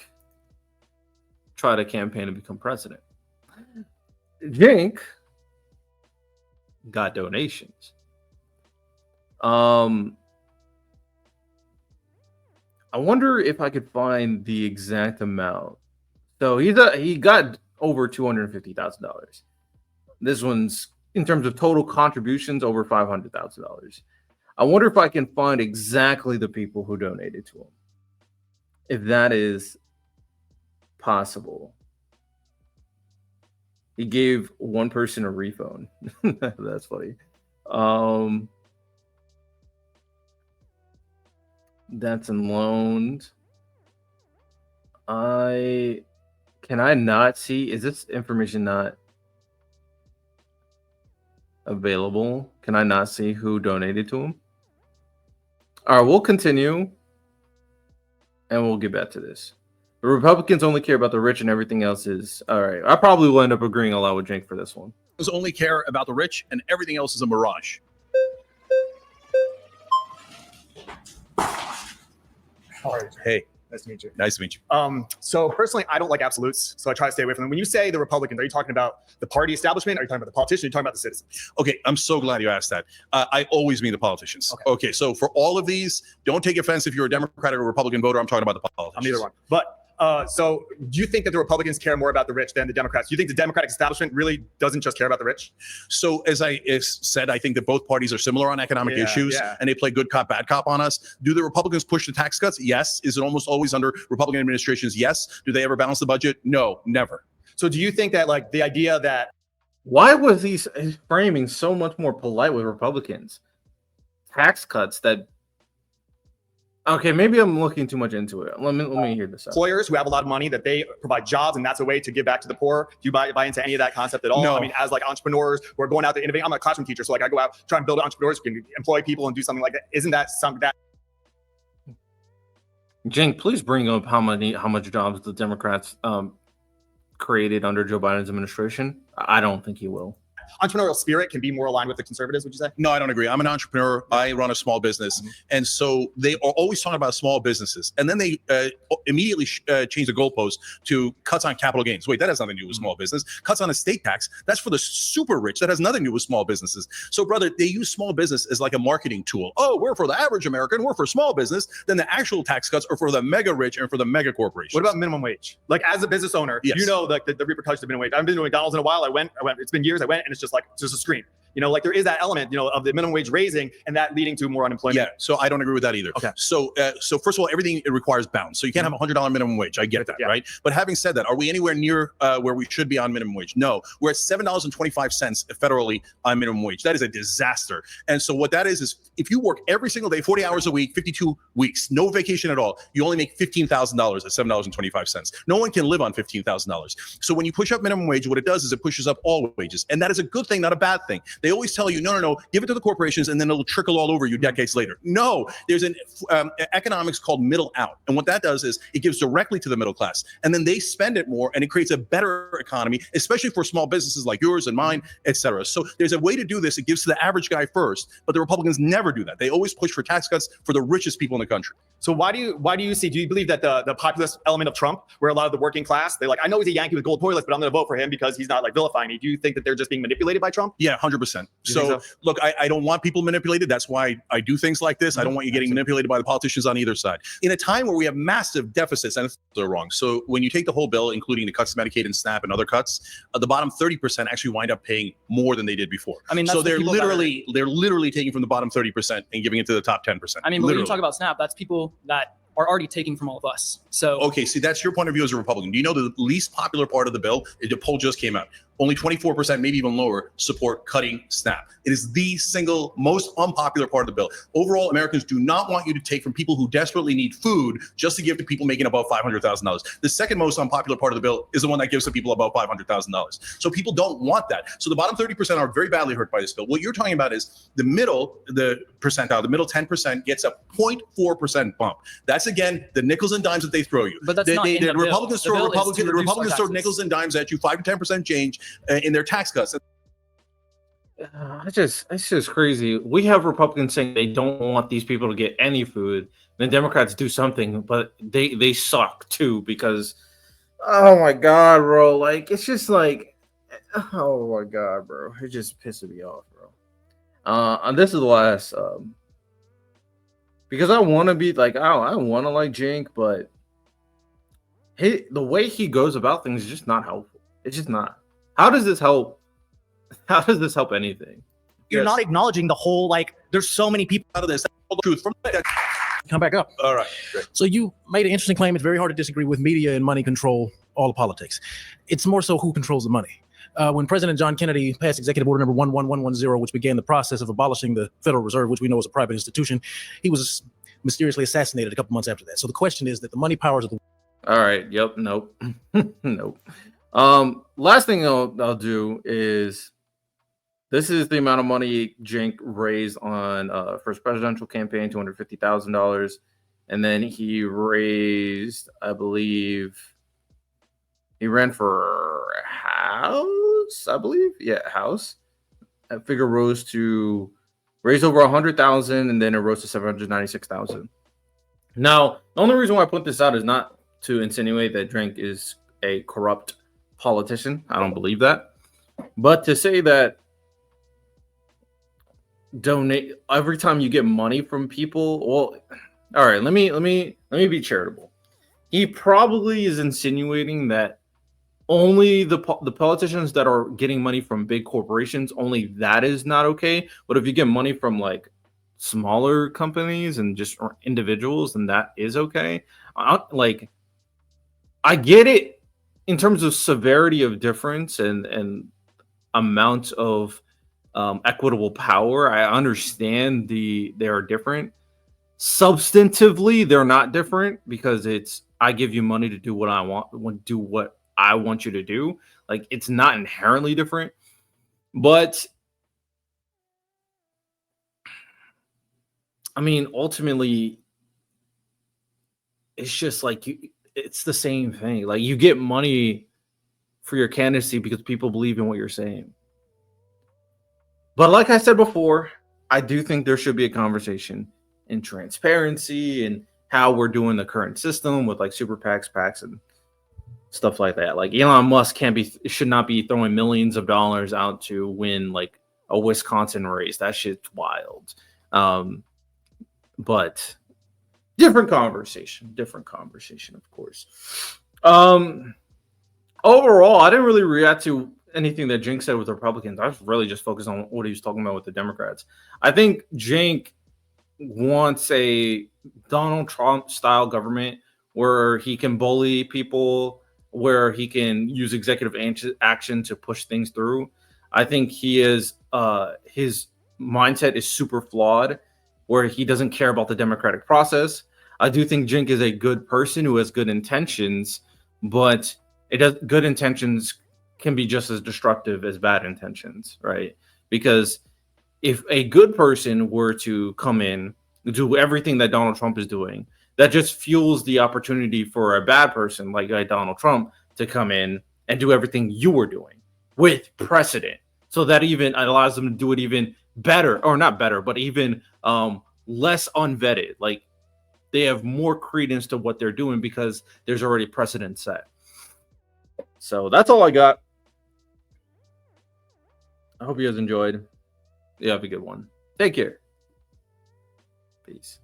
Speaker 1: tried a campaign to become president. Cenk got donations. I wonder if I could find the exact amount. So he got over $250,000. This one's in terms of total contributions over $500,000. I wonder if I can find exactly the people who donated to him, if that is possible. He gave one person a refund. That's funny. That's loaned. Can I not see? Is this information not available? Can I not see who donated to him? All right, we'll continue and we'll get back to this. The Republicans only care about the rich and everything else is all right. I probably will end up agreeing a lot with Cenk for this one.
Speaker 2: Only care about the rich and everything else is a mirage.
Speaker 9: All right.
Speaker 2: Hey,
Speaker 9: Nice to meet you.
Speaker 2: nice to meet you.
Speaker 9: So personally, I don't like absolutes, so I try to stay away from them. When you say the Republicans, are you talking about the party establishment? Are you talking about the politicians? Are you talking about the citizens?
Speaker 2: Okay, I'm so glad you asked that. I always mean the politicians. Okay, so for all of these, don't take offense if you're a Democrat or a Republican voter. I'm talking about the politicians.
Speaker 9: I'm either one. But so do you think that the Republicans care more about the rich than the Democrats? Do you think the Democratic establishment really doesn't just care about the rich?
Speaker 2: So as I said, I think that both parties are similar on economic issues, and they play good cop, bad cop on us. Do the Republicans push the tax cuts? Yes. Is it almost always under Republican administrations? Yes. Do they ever balance the budget? No, never.
Speaker 9: So do you think that like the idea that
Speaker 1: Why was he framing so much more polite with Republicans? Tax cuts that. Okay, maybe I'm looking too much into it. Let me hear this out.
Speaker 9: employers who have a lot of money, that they provide jobs and that's a way to give back to the poor? Do you buy into any of that concept at all?
Speaker 2: No.
Speaker 9: I mean, as like entrepreneurs who are going out to innovate, I'm a classroom teacher, so like I go out try and build entrepreneurs who can employ people and do something like that. Isn't that something that
Speaker 1: Cenk, please bring up how much jobs the Democrats created under Joe Biden's administration. I don't think he will.
Speaker 9: entrepreneurial spirit can be more aligned with the conservatives, would you say?
Speaker 2: No, I don't agree. I'm an entrepreneur. I run a small business. And so they are always talking about small businesses. And then they immediately change the goalpost to cuts on capital gains. Wait, that has nothing to do with small business. Cuts on estate tax. That's for the super rich. That has nothing to do with small businesses. So, brother, they use small business as like a marketing tool. Oh, we're for the average American. We're for small business. Then the actual tax cuts are for the mega rich and for the mega corporations.
Speaker 9: What about minimum wage? Like as a business owner,
Speaker 2: Yes.
Speaker 9: you know like the repercussions of minimum wage. I haven't been to McDonald's in a while. I went. It's been years. I went, and it's just a scream. You know, like there is that element, you know, of the minimum wage raising and that leading to more unemployment.
Speaker 2: Yeah, so I don't agree with that either.
Speaker 9: Okay.
Speaker 2: So first of all, everything it requires bounds. So you can't have a $100 minimum wage. I get that,
Speaker 9: Yeah.
Speaker 2: right? But having said that, are we anywhere near where we should be on minimum wage? No, we're at $7.25 federally on minimum wage. That is a disaster. And so what that is if you work every single day, 40 hours a week, 52 weeks, no vacation at all, you only make $15,000 at $7.25. No one can live on $15,000. So when you push up minimum wage, what it does is it pushes up all wages, and that is a good thing, not a bad thing. They always tell you, no, give it to the corporations, and then it'll trickle all over you decades later. No, there's an economics called middle out, and what that does is it gives directly to the middle class, and then they spend it more, and it creates a better economy, especially for small businesses like yours and mine, etc. So there's a way to do this. It gives to the average guy first, but the Republicans never do that. They always push for tax cuts for the richest people in the country.
Speaker 9: So why do you believe that the populist element of Trump, where a lot of the working class, they like, I know he's a Yankee with gold toilets, but I'm going to vote for him because he's not like vilifying me. Do you think that they're just being manipulated by Trump?
Speaker 2: Yeah, 100%.
Speaker 9: So
Speaker 2: Look, I don't want people manipulated. That's why I do things like this. I don't want you getting manipulated by the politicians on either side. In a time where we have massive deficits, and they're wrong. So when you take the whole bill, including the cuts to Medicaid and SNAP and other cuts, the bottom 30% actually wind up paying more than they did before.
Speaker 3: I mean,
Speaker 2: so they're literally taking from the bottom 30% and giving it to the top 10%.
Speaker 3: I mean, but when you talk about SNAP, that's people that are already taking from all of us. So
Speaker 2: okay, see, that's your point of view as a Republican. Do you know the least popular part of the bill? The poll just came out. Only 24%, maybe even lower, support cutting SNAP. It is the single most unpopular part of the bill. Overall, Americans do not want you to take from people who desperately need food just to give to people making above $500,000. The second most unpopular part of the bill is the one that gives to people above $500,000. So people don't want that. So the bottom 30% are very badly hurt by this bill. What you're talking about is the middle, the percentile, the middle 10% gets a 0.4% bump. That's again the nickels and dimes that they throw you.
Speaker 3: But that's not in the bill.
Speaker 2: Republicans
Speaker 3: The bill is to
Speaker 2: the
Speaker 3: reduce
Speaker 2: Republicans
Speaker 3: our
Speaker 2: throw
Speaker 3: taxes.
Speaker 2: nickels and dimes at you, 5 to 10% change in their tax cuts.
Speaker 1: It's just crazy. We have Republicans saying they don't want these people to get any food, Then Democrats do something, but they suck too because, oh my god, bro, like it's just like, oh my god, bro, it just pissing me off, bro. And this is the last, because I want to be like, I want to like Cenk, but the way he goes about things is just not helpful. It's just not. How does this help? How does this help anything?
Speaker 10: You're not acknowledging the whole, like, there's so many people
Speaker 2: Out of this, all the truth from
Speaker 11: Come back up.
Speaker 2: all right. Great.
Speaker 11: So you made an interesting claim. It's very hard to disagree with media and money control all of politics. It's more so who controls the money. When President John Kennedy passed Executive Order number 11110, which began the process of abolishing the Federal Reserve, which we know is a private institution, he was mysteriously assassinated a couple months after that. So the question is that the money powers of the
Speaker 1: All right. Yep. Nope. Nope. Last thing I'll do is, this is the amount of money Cenk raised on for his presidential campaign, $250,000, and then he raised, I believe, he ran for House, I believe, yeah, House. That figure rose to raise over 100,000, and then it rose to 796,000. Now, the only reason why I put this out is not to insinuate that Cenk is a corrupt politician. I don't believe that, but to say that donate every time you get money from people. Well, all right, let me be charitable. He probably is insinuating that only the politicians that are getting money from big corporations, only that is not okay. But if you get money from like smaller companies and just individuals, then that is okay. I get it in terms of severity of difference and amount of equitable power. I understand they are different. Substantively, they're not different because it's, I give you money to do what I want, do what I want you to do. Like, it's not inherently different, but I mean, ultimately, it's just like it's the same thing. Like, you get money for your candidacy because people believe in what you're saying. But like I said before, I do think there should be a conversation in transparency and how we're doing the current system with like super PACs, and stuff like that. Like, Elon Musk should not be throwing millions of dollars out to win like a Wisconsin race. That shit's wild. But different conversation, of course. Overall, I didn't really react to anything that Cenk said with the Republicans. I was really just focused on what he was talking about with the Democrats. I think Cenk wants a Donald Trump style government where he can bully people, where he can use executive action to push things through. I think he is his mindset is super flawed, where he doesn't care about the democratic process. I do think Cenk is a good person who has good intentions, but good intentions can be just as destructive as bad intentions, right? Because if a good person were to come in, do everything that Donald Trump is doing, that just fuels the opportunity for a bad person like Donald Trump to come in and do everything you were doing with precedent. So that even allows them to do it even better, or not better, but even less unvetted. Like, they have more credence to what they're doing because there's already precedent set. So that's all I got. I hope you guys enjoyed. Yeah, have a good one. Take care. Peace.